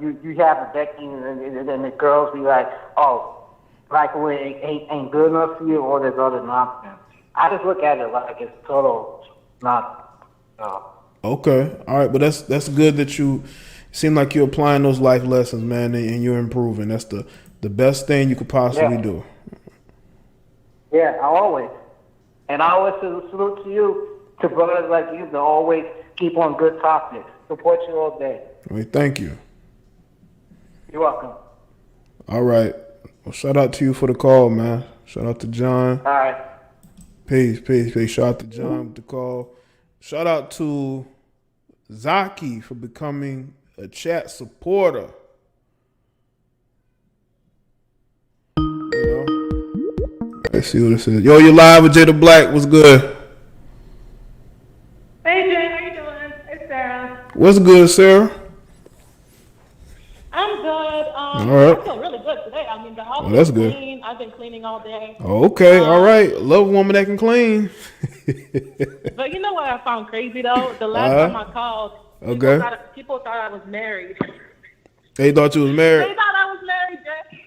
you have a Becky and then the girls be like, oh, black women ain't good enough for you, or this other nonsense. I just look at it like it's total nonsense. Okay, all right, but that's good that you seem like you're applying those life lessons, man, and you're improving. That's the best thing you could possibly do. Yeah, I always. And I always salute to you, to brothers like you, to always keep on good topics. Support you all day. Well, thank you. You're welcome. All right. Well, shout out to you for the call, man. Shout out to John. All right. Peace. Shout out to John with the call. Shout out to Zaki for becoming a chat supporter. Let's see what it says. Yo, you live with Jada Black. What's good? Hey, Jay. How you doing? It's Sarah. What's good, Sarah? I'm good. All right. I feel really good today. I mean, the house that's is good. clean. I've been cleaning all day. Okay, all right. Love a woman that can clean. But you know what I found crazy, though? The last time I called, people thought I was married. They thought you was married? They thought I was married, Jay.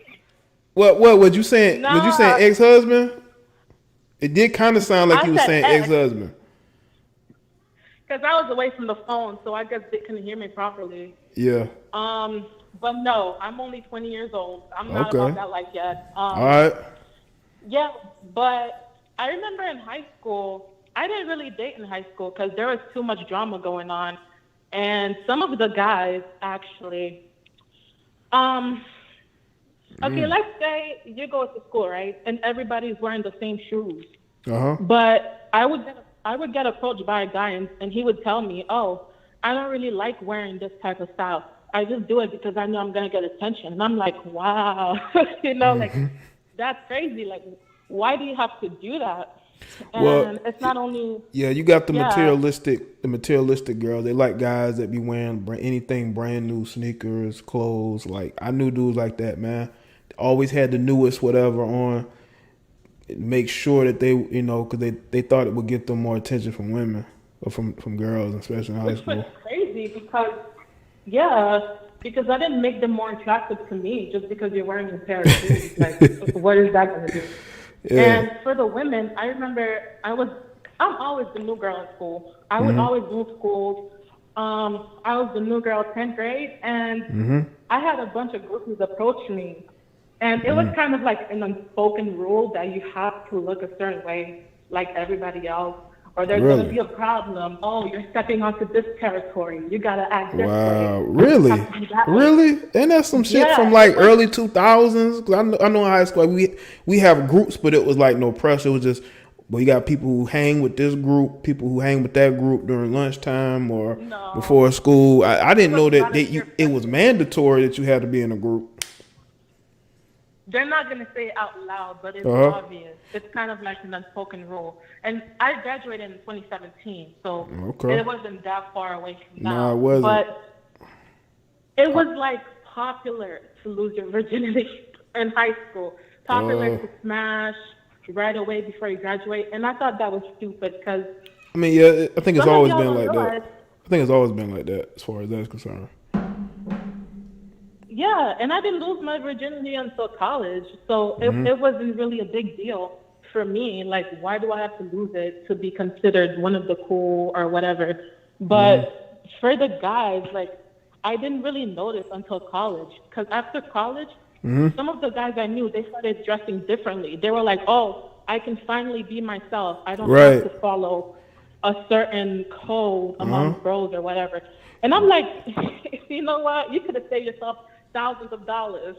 What would you saying? No. Would you saying ex-husband? It did kind of sound like you were saying ex-husband. Because I was away from the phone, so I guess they couldn't hear me properly. Yeah. But no, I'm only 20 years old. I'm not about that life yet. All right. Yeah, but I remember in high school, I didn't really date in high school because there was too much drama going on. And some of the guys actually, okay, let's say you go to school, right? And everybody's wearing the same shoes. Uh-huh. But I would get approached by a guy and he would tell me, oh, I don't really like wearing this type of style. I just do it because I know I'm gonna get attention. And I'm like, wow, you know, like that's crazy. Like, why do you have to do that? And it's not only you got the materialistic girls. They like guys that be wearing anything brand new, sneakers, clothes. Like I knew dudes like that, man. Always had the newest whatever on. Make sure that they, you know, because they thought it would get them more attention from women or from girls, especially in high school. Which was crazy because I didn't make them more attractive to me just because you're wearing a pair of shoes. Like, what is that gonna do? Yeah. And for the women, I remember I'm always the new girl in school. I would always move schools. I was the new girl 10th grade, and I had a bunch of groupies approach me. And it was kind of like an unspoken rule that you have to look a certain way like everybody else, or there's going to be a problem. Oh, you're stepping onto this territory. You got to act this way. Wow, really? Really? Ain't that some shit from like early 2000s? 'Cause I know in high school we have groups, but it was like no pressure. It was just, well, you got people who hang with this group, people who hang with that group during lunchtime or before school. I didn't know that it was mandatory that you had to be in a group. They're not going to say it out loud, but it's obvious. It's kind of like an unspoken rule. And I graduated in 2017, so it wasn't that far away from now. No, it wasn't. But it was like popular to lose your virginity in high school. Popular to smash right away before you graduate. And I thought that was stupid because... I mean, yeah, I think it's always been like that. I think it's always been like that as far as that's concerned. Yeah, and I didn't lose my virginity until college, so it wasn't really a big deal for me. Like, why do I have to lose it to be considered one of the cool or whatever? But for the guys, like, I didn't really notice until college, because after college, some of the guys I knew, they started dressing differently. They were like, oh, I can finally be myself. I don't have to follow a certain code among bros or whatever. And I'm like, you know what? You could have saved yourself thousands of dollars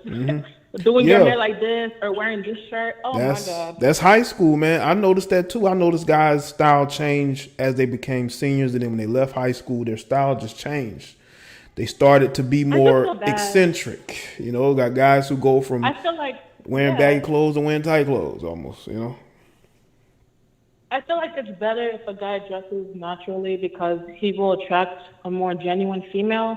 doing your hair like this or wearing this shirt. Oh my God. That's high school, man. I noticed that too. I noticed guys' style change as they became seniors, and then when they left high school, their style just changed. They started to be more eccentric. You know, got guys who go from wearing baggy clothes to wearing tight clothes almost, you know. I feel like it's better if a guy dresses naturally because he will attract a more genuine female.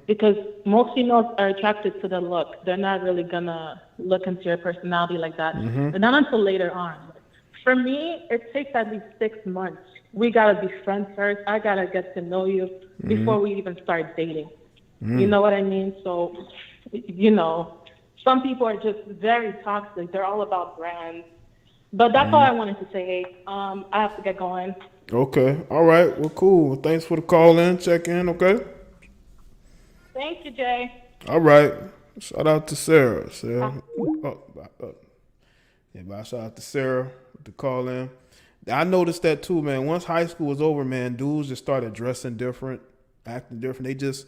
Because most females are attracted to the look. They're not really gonna look into your personality like that. And not until later on. For me, it takes at least 6 months. We gotta be friends first. I gotta get to know you before we even start dating. You know what I mean? So, you know, some people are just very toxic. They're all about brands. But that's all I wanted to say. I have to get going. Okay. All right. Well, cool. Well, thanks for the call in. Check in. Okay. Thank you, Jay. All right. Shout out to Sarah. Shout out to Sarah with the call in. I noticed that too, man. Once high school was over, man, dudes just started dressing different, acting different.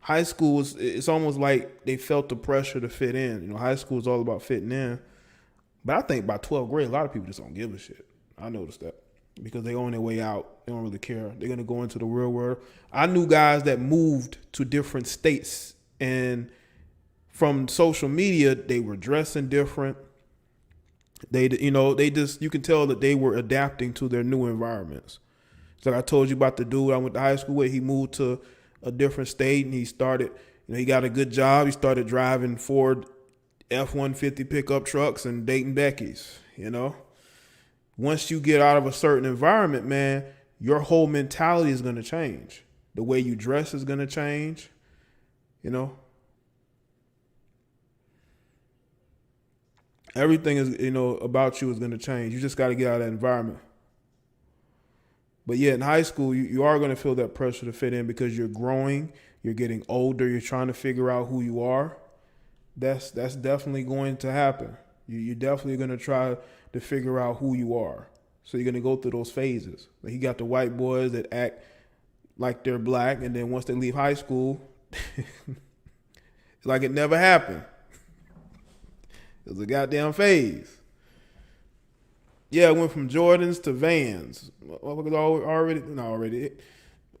High school it's almost like they felt the pressure to fit in. You know, high school is all about fitting in. But I think by 12th grade, a lot of people just don't give a shit. I noticed that because they on their way out. They don't really care. They're going to go into the real world. I knew guys that moved to different states, and from social media, they were dressing different. You can tell that they were adapting to their new environments. So like I told you about the dude I went to high school with. He moved to a different state, and he started, he got a good job. He started driving Ford F-150 pickup trucks and dating Becky's, Once you get out of a certain environment, man, your whole mentality is going to change. The way you dress is going to change, Everything is, about you is going to change. You just got to get out of that environment. But yeah, in high school, you are going to feel that pressure to fit in because you're growing, you're getting older, you're trying to figure out who you are. That's definitely going to happen. You're definitely going to try to figure out who you are. So you're going to go through those phases. Like you got the white boys that act like they're black, and then once they leave high school, it's like it never happened. It was a goddamn phase. Yeah, it went from Jordans to Vans. Already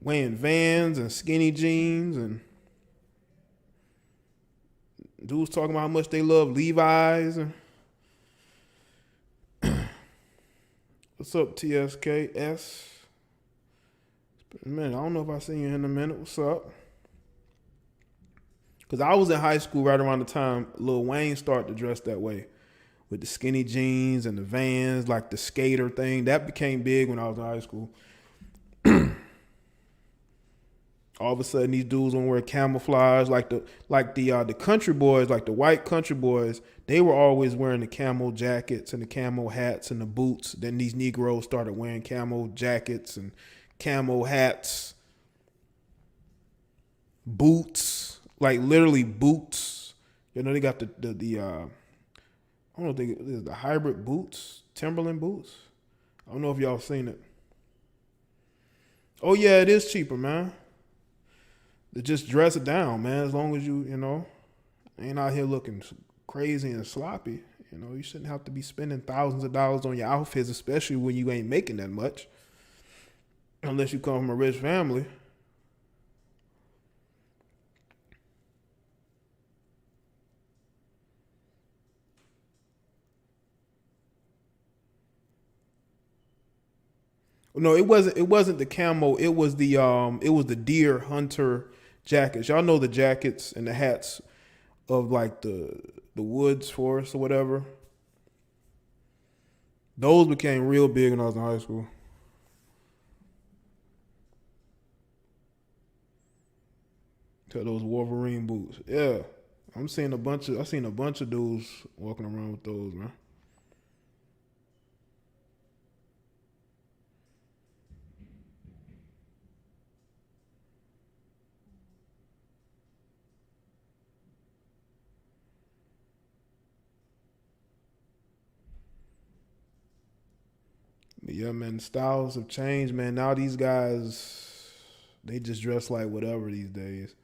wearing Vans and skinny jeans and Dudes talking about how much they love Levi's. What's up, TSKS? Man, I don't know if I seen you in a minute. What's up? Because I was in high school right around the time Lil Wayne started to dress that way. With the skinny jeans and the Vans, like the skater thing. That became big when I was in high school. All of a sudden, these dudes want to wear camouflage, like the country boys, like the white country boys. They were always wearing the camo jackets and the camo hats and the boots. Then these Negroes started wearing camo jackets and camo hats, boots, like literally boots. You know, they got the I don't know if it is the hybrid boots, Timberland boots. I don't know if y'all seen it. Oh yeah, it is cheaper, man. To just dress it down, man. As long as you know, ain't out here looking crazy and sloppy. You know, you shouldn't have to be spending thousands of dollars on your outfits, especially when you ain't making that much. Unless you come from a rich family. No, it wasn't the camo. It was the deer hunter jackets. Y'all know the jackets and the hats of like the woods forest or whatever. Those became real big when I was in high school. To those Wolverine boots. Yeah. I seen a bunch of dudes walking around with those, man. But yeah, man, styles have changed, man. Now these guys, they just dress like whatever these days.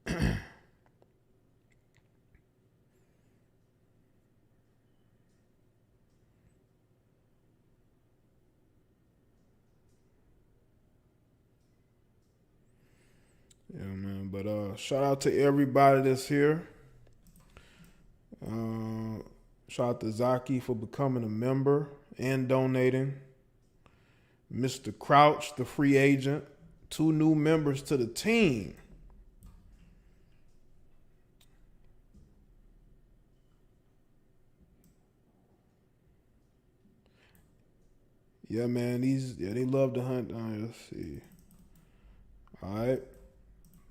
Yeah, man. But shout out to everybody that's here. Shout out to Zaki for becoming a member and donating. Mr. Crouch, the free agent. 2 new members to the team. Yeah, man. They love to hunt. Let's see. All right.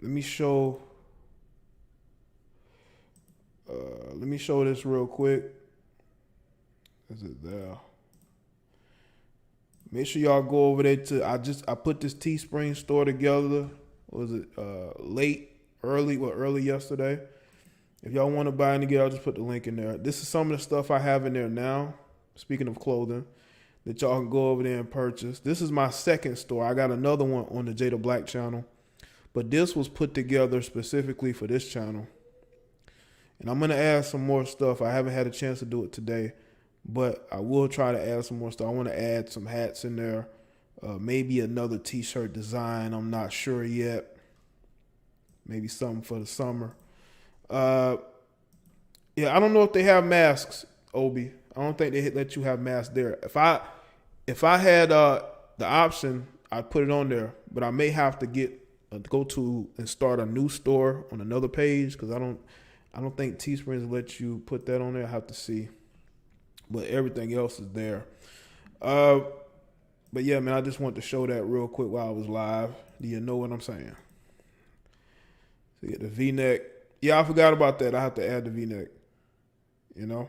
Let me show this real quick. Is it there? Make sure y'all go over there I put this Teespring store together. Was it early yesterday? If y'all want to buy any gear, I'll just put the link in there. This is some of the stuff I have in there now. Speaking of clothing, that y'all can go over there and purchase. This is my second store. I got another one on the Jada Black channel. But this was put together specifically for this channel. And I'm going to add some more stuff. I haven't had a chance to do it today, but I will try to add some more stuff. I want to add some hats in there. Maybe another t-shirt design. I'm not sure yet. Maybe something for the summer. Yeah, I don't know if they have masks, Obi. I don't think they let you have masks there. If I had the option, I'd put it on there. But I may have to go to and start a new store on another page because I don't think Teesprings let you put that on there. I have to see. But everything else is there. But yeah, man, I just wanted to show that real quick while I was live. Do you know what I'm saying? So yeah, the V-neck. Yeah, I forgot about that. I have to add the V-neck. You know?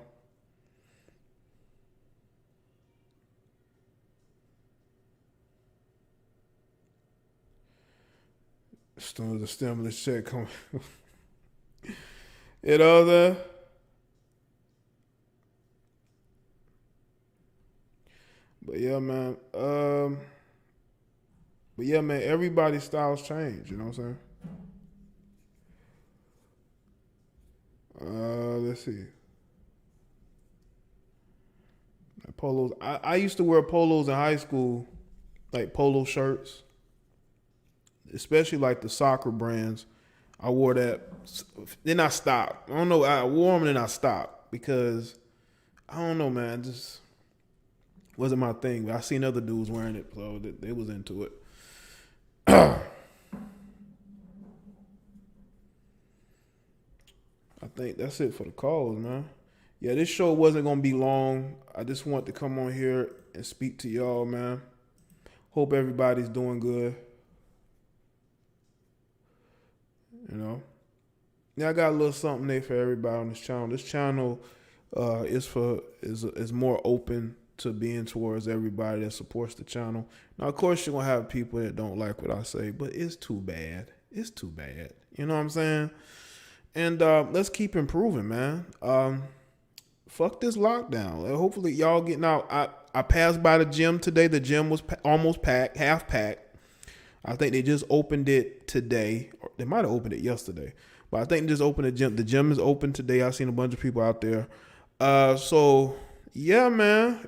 As soon as the stimulus check comes. You know that? But yeah, man. Everybody's styles change, you know what I'm saying? Let's see. Polos. I used to wear polos in high school, like polo shirts. Especially like the soccer brands. I wore that. Then I stopped. I don't know. I wore them and then I stopped because I don't know, man. Just wasn't my thing. But I seen other dudes wearing it, so they was into it. I think that's it for the calls, man. Yeah, this show wasn't gonna be long. I just want to come on here and speak to y'all, man. Hope everybody's doing good. You know. Yeah, I got a little something there for everybody on this channel. This channel is more open to being towards everybody that supports the channel. Now, of course, you're gonna have people that don't like what I say, but it's too bad. It's too bad. You know what I'm saying? And let's keep improving, man. Fuck this lockdown. Hopefully, y'all getting out. I passed by the gym today. The gym was almost packed, half packed. I think they just opened it today. Or they might have opened it yesterday. But I think they just opened the gym. The gym is open today. I've seen a bunch of people out there. So, yeah, man.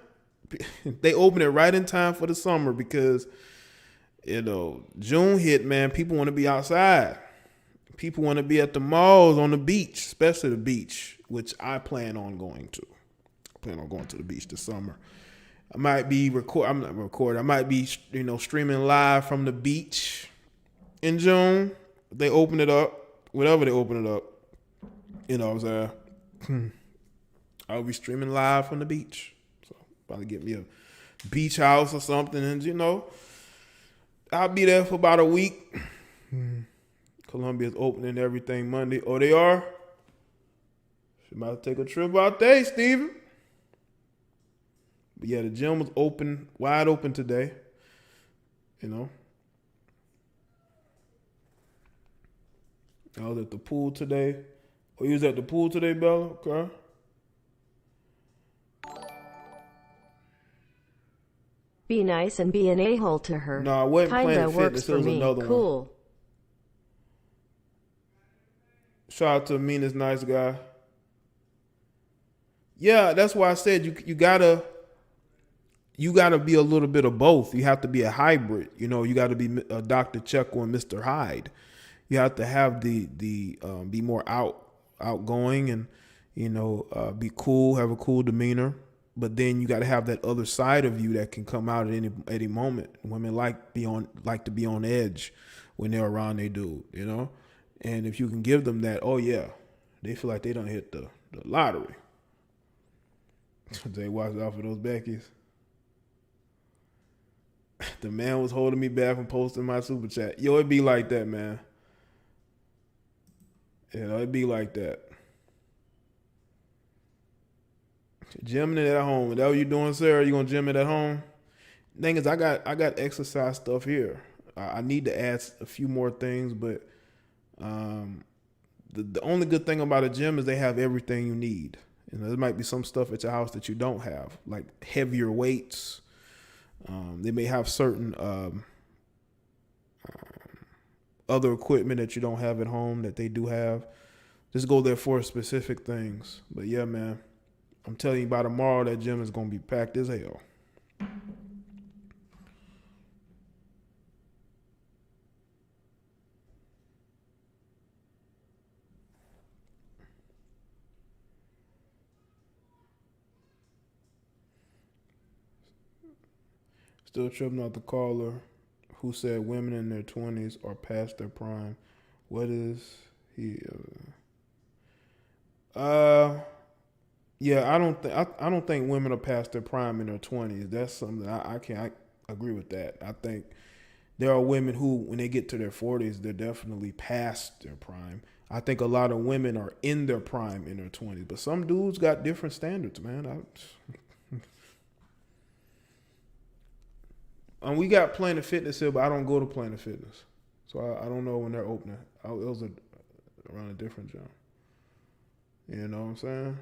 They opened it right in time for the summer because, you know, June hit, man. People want to be outside. People want to be at the malls, on the beach, especially the beach, which I plan on going to. I plan on going to the beach this summer. I might be I'm not recording. I might be, streaming live from the beach in June. They open it up. Whenever they open it up, you know what I'm saying? I'll be streaming live from the beach. So probably get me a beach house or something, and I'll be there for about a week. Columbia's opening everything Monday. Oh, they are? She might take a trip out there, Steven. But yeah, the gym was open, wide open today. I was at the pool today. Oh, you was at the pool today, Bella? Okay. Be nice and be an a-hole to her. No, I wasn't Kinda Planet works Fitness. It was for me. another Cool. one. Shout out to Mina's nice guy. Yeah, that's why I said you gotta be a little bit of both. You have to be a hybrid. You got to be a Dr. Jekyll and Mr. Hyde. You have to have the be more outgoing and be cool, have a cool demeanor. But then you got to have that other side of you that can come out at any moment. Women like to be on edge when they're around their dude, And if you can give them that, oh yeah, they feel like they done hit the lottery. They watch out for those Beckys. The man was holding me back from posting my super chat. Yo, it be like that, man. It'd be like that. Gymming it at home. Is that what you doing, Sarah? You gonna gym it at home? Thing is, I got exercise stuff here. I need to add a few more things, but the only good thing about a gym is they have everything you need. There might be some stuff at your house that you don't have, like heavier weights. They may have certain other equipment that you don't have at home that they do have. Just go there for specific things. But yeah, man, I'm telling you, by tomorrow, that gym is going to be packed as hell. Still tripping out the caller who said women in their 20s are past their prime. What is he? Yeah, I don't think women are past their prime in their 20s. That's something I can't agree with that. I think there are women who, when they get to their 40s, they're definitely past their prime. I think a lot of women are in their prime in their 20s, but some dudes got different standards, man. We got Planet Fitness here, but I don't go to Planet Fitness. So I don't know when they're opening. It was around a different gym. You know what I'm saying?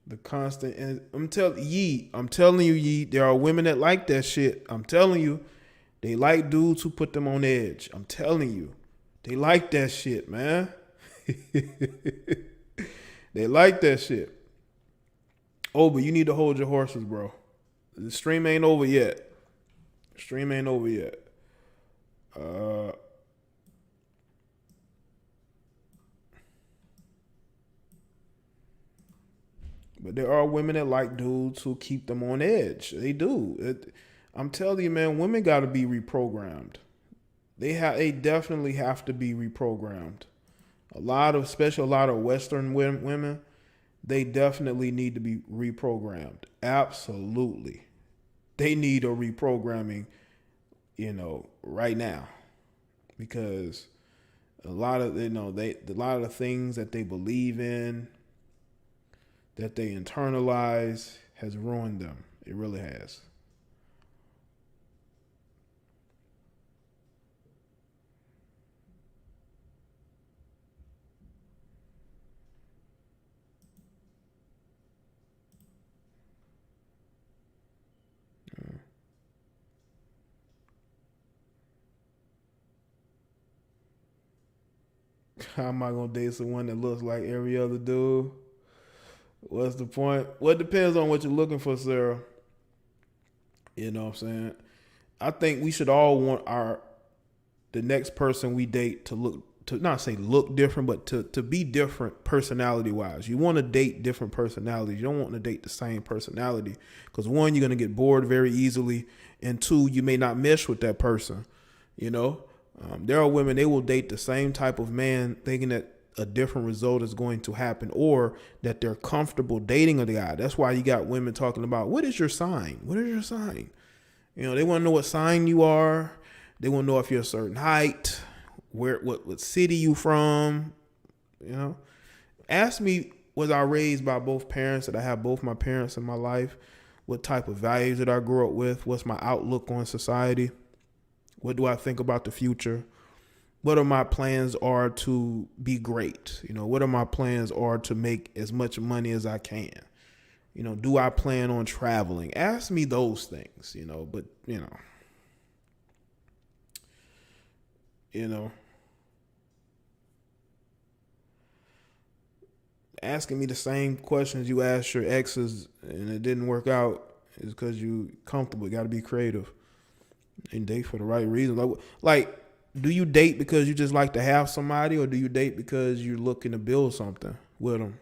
The constant, and I'm telling you, Yee, there are women that like that shit. I'm telling you, they like dudes who put them on edge. I'm telling you, they like that shit, man. They like that shit. Oh, but you need to hold your horses, bro. The stream ain't over yet. But there are women that like dudes who keep them on edge. They do. I'm telling you, man, women got to be reprogrammed. They definitely have to be reprogrammed. Especially a lot of Western women, they definitely need to be reprogrammed. Absolutely. They need a reprogramming, right now. Because a lot of the things that they believe in, that they internalize, has ruined them. It really has. How am I gonna date someone that looks like every other dude? What's the point? Well, it depends on what you're looking for, Sarah. You know what I'm saying? I think we should all want the next person we date to not say look different, but to be different personality wise. You want to date different personalities. You don't want to date the same personality, because one, you're gonna get bored very easily, and two, you may not mesh with that person. There are women, they will date the same type of man thinking that a different result is going to happen, or that they're comfortable dating a guy. That's why you got women talking about, what is your sign? What is your sign? They want to know what sign you are. They want to know if you're a certain height, what city you from. Ask me, was I raised by both parents? Did I have both my parents in my life? What type of values did I grow up with? What's my outlook on society? What do I think about the future? What are my plans are to be great? What are my plans are to make as much money as I can? Do I plan on traveling? Ask me those things, but asking me the same questions you asked your exes and it didn't work out is because you comfortable. You got to be creative and date for the right reason. Like, do you date because you just like to have somebody, or do you date because you're looking to build something with them?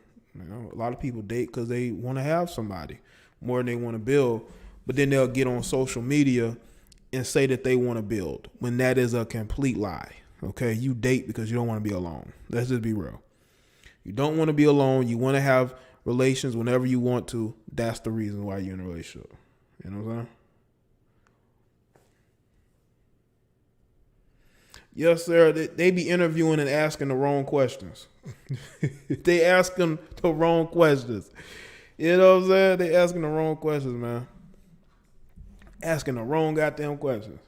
A lot of people date because they want to have somebody more than they want to build, but then they'll get on social media and say that they want to build when that is a complete lie. Okay, you date because you don't want to be alone. Let's just be real. You don't want to be alone. You want to have relations whenever you want to. That's the reason why you're in a relationship. You know what I'm saying? Yes, sir. They be interviewing and asking the wrong questions. They asking the wrong questions. You know what I'm saying? They asking the wrong questions, man. Asking the wrong goddamn questions.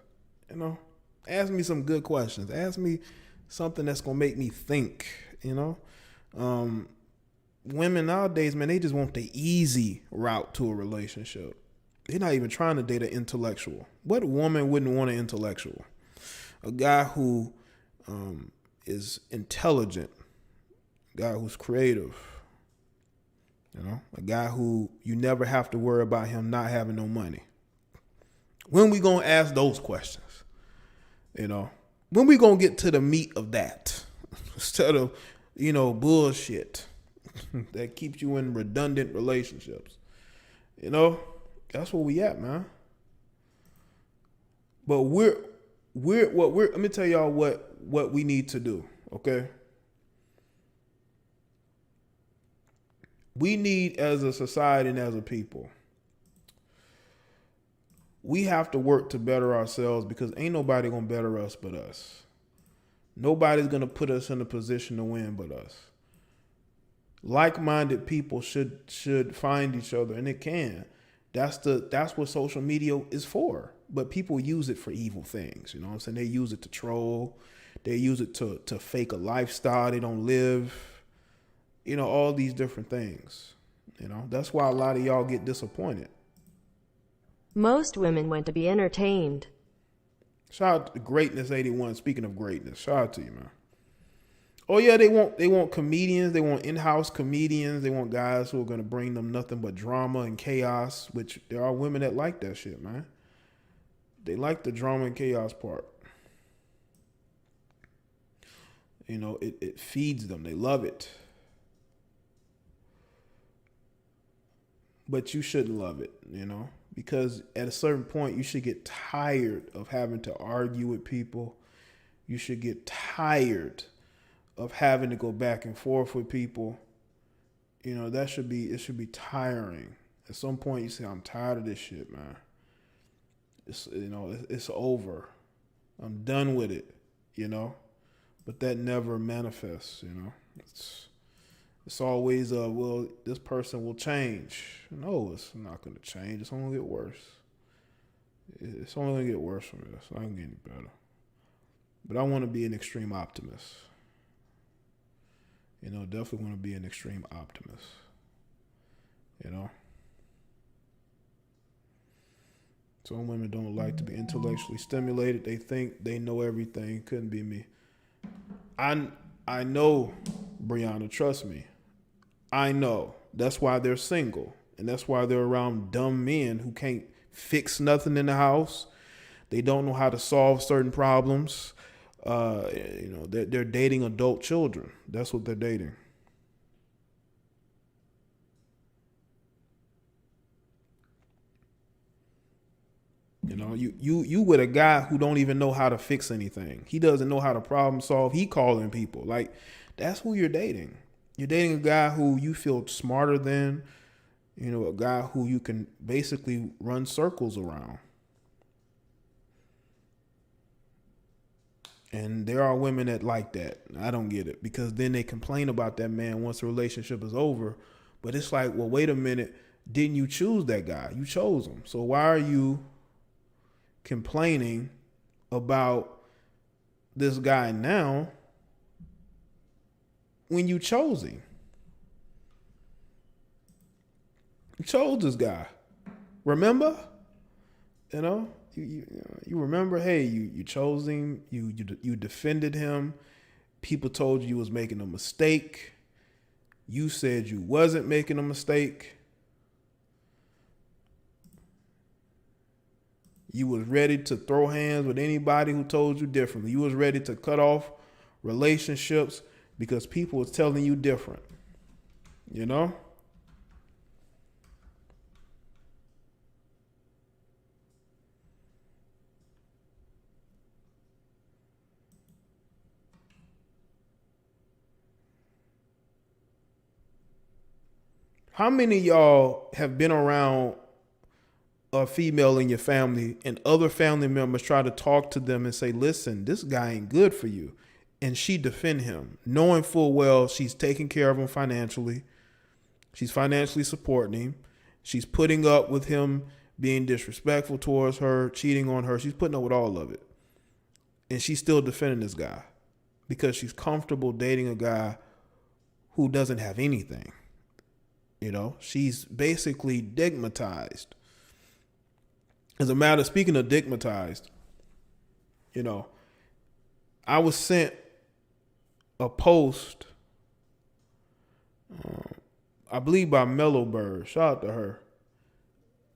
Ask me some good questions. Ask me something that's gonna make me think. Women nowadays, man, they just want the easy route to a relationship. They're not even trying to date an intellectual. What woman wouldn't want an intellectual? A guy who is intelligent, a guy who's creative, a guy who you never have to worry about him not having no money. When we gonna ask those questions? When we gonna get to the meat of that instead of, bullshit that keeps you in redundant relationships? That's where we at, man. But let me tell y'all what we need to do, okay? We need, as a society and as a people, we have to work to better ourselves, because ain't nobody gonna better us but us. Nobody's gonna put us in a position to win but us. Like-minded people should find each other, and it can. That's what social media is for. But people use it for evil things. You know what I'm saying? They use it to troll. They use it to fake a lifestyle they don't live. All these different things. That's why a lot of y'all get disappointed. Most women want to be entertained. Shout out to Greatness 81. Speaking of greatness, shout out to you, man. Oh yeah, they want comedians. They want in-house comedians. They want guys who are going to bring them nothing but drama and chaos, which there are women that like that shit, man. They like the drama and chaos part. It feeds them. They love it. but you shouldn't love it, because at a certain point you should get tired of having to argue with people. You should get tired of having to go back and forth with people. It should be tiring. At some point you say, I'm tired of this shit, man. It's over. I'm done with it, but that never manifests, It's always, well, this person will change. No, it's not going to change. It's only going to get worse. It's only going to get worse from this. It's not going to get any better. But I want to be an extreme optimist. Definitely want to be an extreme optimist. Some women don't like to be intellectually stimulated. They think they know everything. Couldn't be me. I know, Brianna, trust me. I know. That's why they're single. And that's why they're around dumb men who can't fix nothing in the house. They don't know how to solve certain problems. They're dating adult children. That's what they're dating. You with a guy who don't even know how to fix anything. He doesn't know how to problem solve. He calling people. Like, that's who you're dating. You're dating a guy who you feel smarter than, a guy who you can basically run circles around. And there are women that like that. I don't get it, because then they complain about that man once the relationship is over. But it's like, well, wait a minute. Didn't you choose that guy? You chose him. So why are you complaining about this guy now when you chose him? You chose this guy. Remember? You remember, hey, you chose him, you defended him. People told you was making a mistake. You said you wasn't making a mistake. You was ready to throw hands with anybody who told you differently. You was ready to cut off relationships because people was telling you different. How many of y'all have been around a female in your family and other family members try to talk to them and say, listen, this guy ain't good for you? And she defend him, knowing full well she's taking care of him financially. She's financially supporting him. She's putting up with him being disrespectful towards her, cheating on her. She's putting up with all of it. And she's still defending this guy because she's comfortable dating a guy who doesn't have anything. She's basically stigmatized. As a matter of speaking of stigmatized, I was sent a post, I believe by Mellow Bird, shout out to her,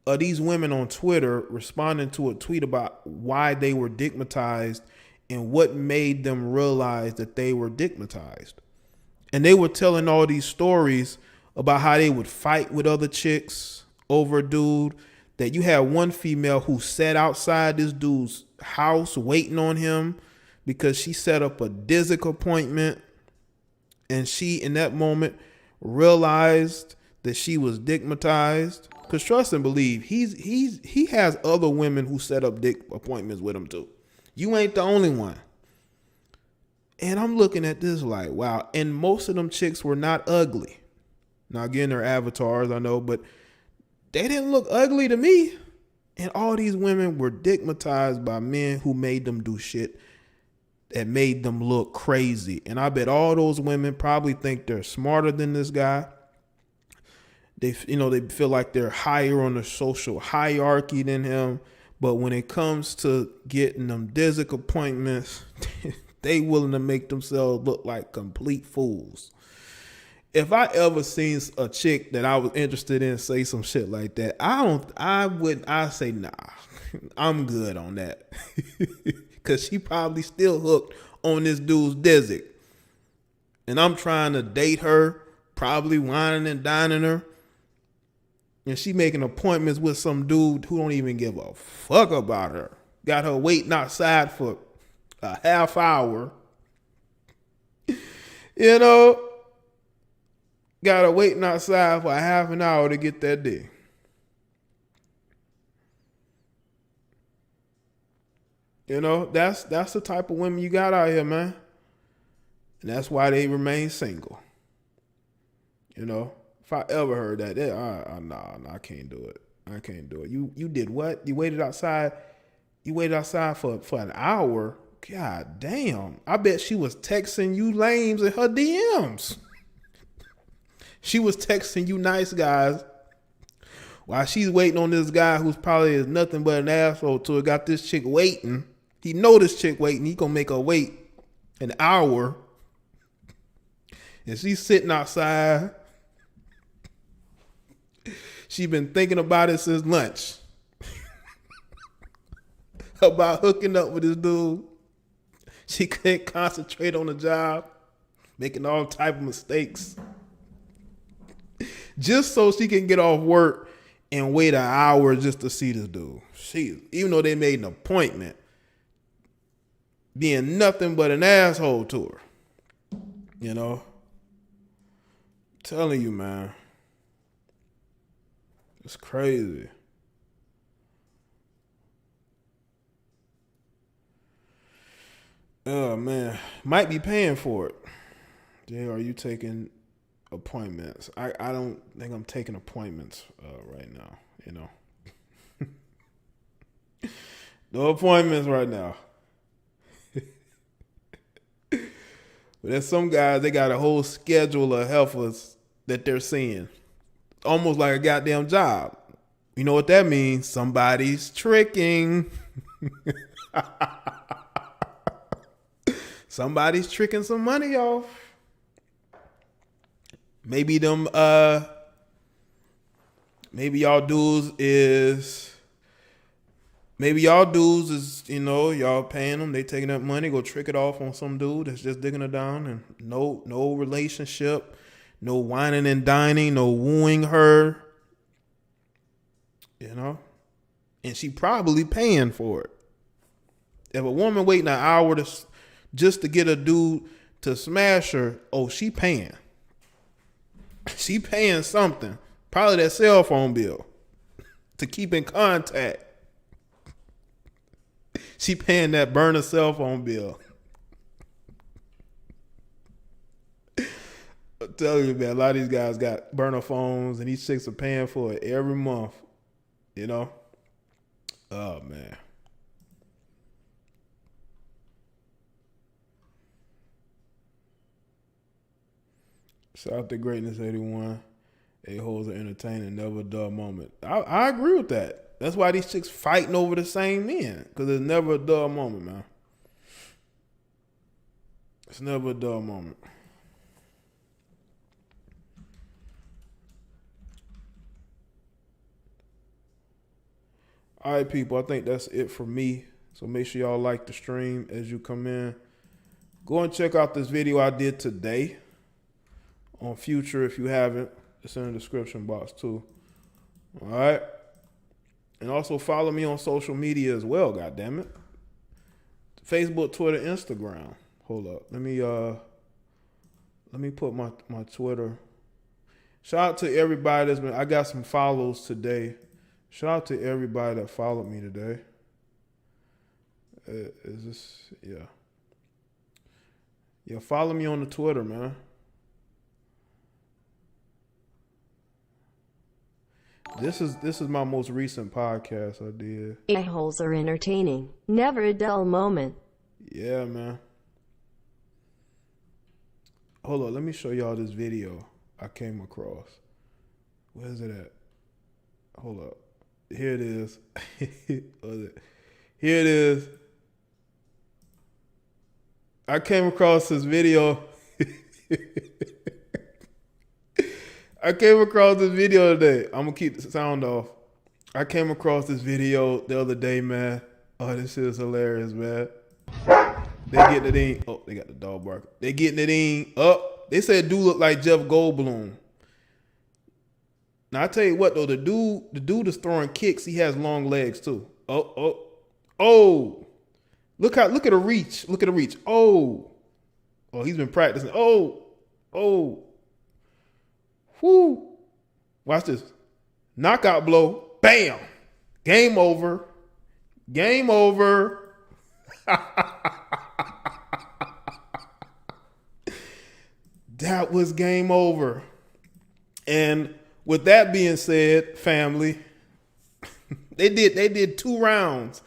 of these women on Twitter responding to a tweet about why they were stigmatized and what made them realize that they were stigmatized. And they were telling all these stories about how they would fight with other chicks over a dude. That you had one female who sat outside this dude's house waiting on him because she set up a Disick appointment, and she in that moment realized that she was stigmatized. Because trust and believe, he has other women who set up dick appointments with him too. You ain't the only one. And I'm looking at this like, wow. And most of them chicks were not ugly. Now again, they're avatars, I know, but they didn't look ugly to me. And all these women were stigmatized by men who made them do shit that made them look crazy. And I bet all those women probably think they're smarter than this guy. They feel like they're higher on the social hierarchy than him. But when it comes to getting them Disick appointments, they willing to make themselves look like complete fools. If I ever seen a chick that I was interested in say some shit like that, I say, nah, I'm good on that. Cause she probably still hooked on this dude's Disick. And I'm trying to date her, probably whining and dining her. And she making appointments with some dude who don't even give a fuck about her. Got her waiting outside for a half hour. You know, got her waiting outside for a half an hour to get that dick. You know, that's the type of women you got out here, man. And that's why they remain single. You know, if I ever heard that, nah, I can't do it. I can't do it. You did what? You waited outside. You waited outside for an hour. God damn. I bet she was texting you lames in her DMs. She was texting you nice guys while she's waiting on this guy who's probably is nothing but an asshole to her. Got this chick waiting. He know this chick waiting. He gonna make her wait an hour. And she's sitting outside. She been thinking about it since lunch. About hooking up with this dude. She couldn't concentrate on the job. Making all type of mistakes. Just so she can get off work and wait an hour just to see this dude. Even though they made an appointment, being nothing but an asshole to her. You know? I'm telling you, man. It's crazy. Oh, man. Might be paying for it. Jay, are you taking appointments? I don't think I'm taking appointments right now, you know. No appointments right now. But there's some guys, they got a whole schedule of heifers that they're seeing. Almost like a goddamn job. You know what that means? Somebody's tricking. Somebody's tricking some money off. Maybe y'all dudes is, you know, y'all paying them, they taking that money, go trick it off on some dude that's just digging it down, and no relationship, no whining and dining, no wooing her, you know, and she probably paying for it. If a woman waiting an hour just to get a dude to smash her, oh, she paying. She paying something. Probably that cell phone bill to keep in contact. She paying that burner cell phone bill. I'm telling you, man, a lot of these guys got burner phones and these chicks are paying for it every month. You know? Oh, man. Shout out to Greatness 81. A-holes are entertaining, never a dull moment. I agree with that. That's why these chicks fighting over the same men. Because there's never a dull moment, man. It's never a dull moment. All right, people. I think that's it for me. So make sure y'all like the stream as you come in. Go and check out this video I did today on Future if you haven't. It's in the description box too. All right. And also follow me on social media as well, goddammit. Facebook, Twitter, Instagram. Hold up. Let me put my Twitter. Shout out to everybody that's been, I got some follows today. Shout out to everybody that followed me today. Is this, yeah. Yeah, follow me on the Twitter, man. This is my most recent podcast I did. A-holes are entertaining. Never a dull moment. Yeah, man. Hold on, let me show y'all this video I came across. Where's it at? Hold up. Here it is. Here it is. I came across this video. I came across this video today. I'm going to keep the sound off. I came across this video the other day, man. Oh, this shit is hilarious, man. They getting it in. Oh, they got the dog barking. They getting it in. Oh, they said dude look like Jeff Goldblum. Now I tell you what though, the dude is throwing kicks. He has long legs too. Oh! Look at the reach. Look at the reach. Oh, he's been practicing. Oh, whoo! Watch this. Knockout blow. Bam. Game over. Game over. That was game over. And with that being said, family, they did 2 rounds.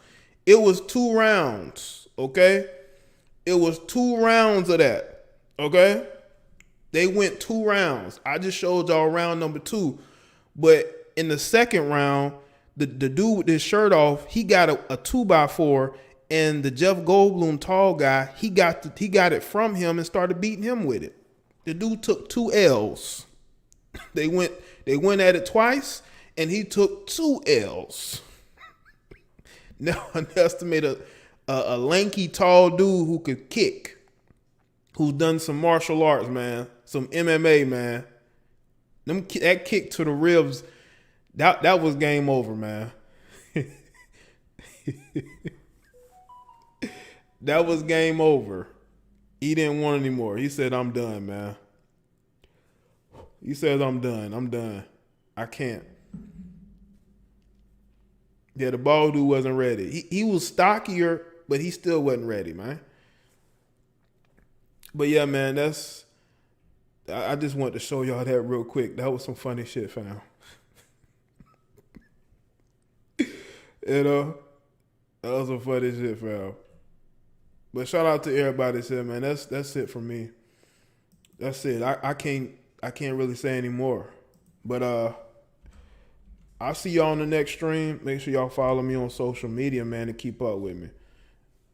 It was 2 rounds, okay? It was 2 rounds of that, okay? They went 2 rounds. I just showed y'all round number 2. But in the second round, the dude with his shirt off, he got a 2x4, and the Jeff Goldblum tall guy, he got it from him and started beating him with it. The dude took 2 L's. They went at it twice, and he took 2 L's. Now underestimate a lanky, tall dude who could kick, who's done some martial arts, man, some MMA, man. That kick to the ribs, that was game over, man. That was game over. He didn't want any more. He said, "I'm done, man." He says, "I'm done. I can't." Yeah, the bald dude wasn't ready. He was stockier, but he still wasn't ready, man. But yeah, man, I just wanted to show y'all that real quick. That was some funny shit, fam. That was some funny shit, fam. But shout out to everybody that said, man, that's it for me. That's it. I can't really say any more. But I'll see y'all on the next stream. Make sure y'all follow me on social media, man, to keep up with me.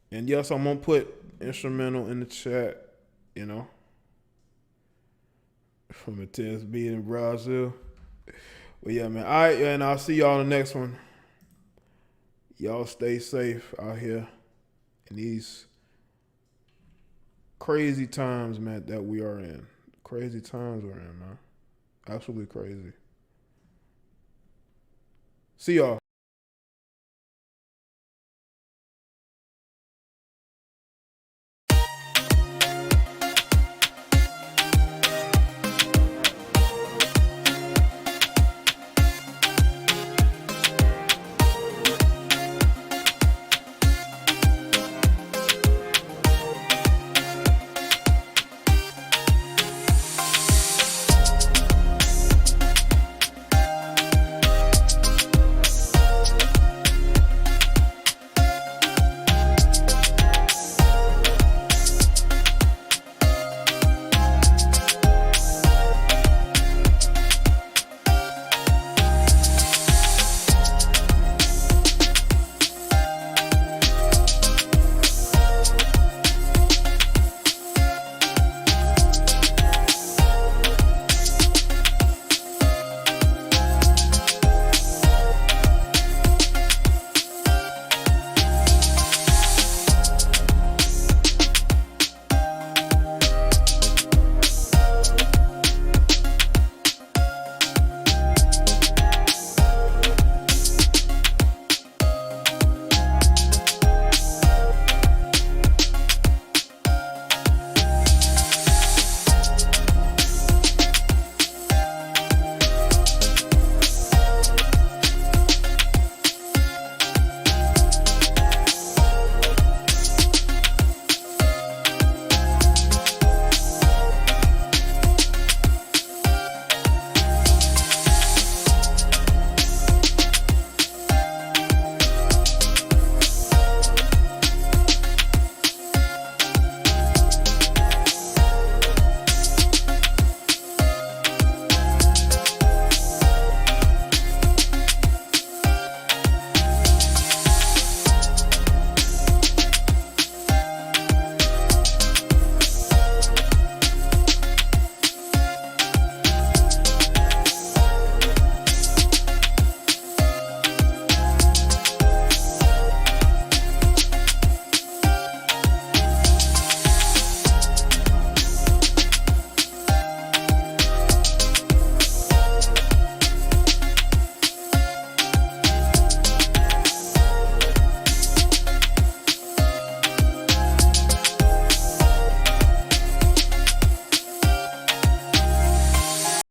And yes, I'm gonna put instrumental in the chat, you know, from a test beat in Brazil. But yeah, man. All right, and I'll see y'all on the next one. Y'all stay safe out here in these crazy times, man, that we are in. Crazy times we're in, man. Absolutely crazy. See y'all.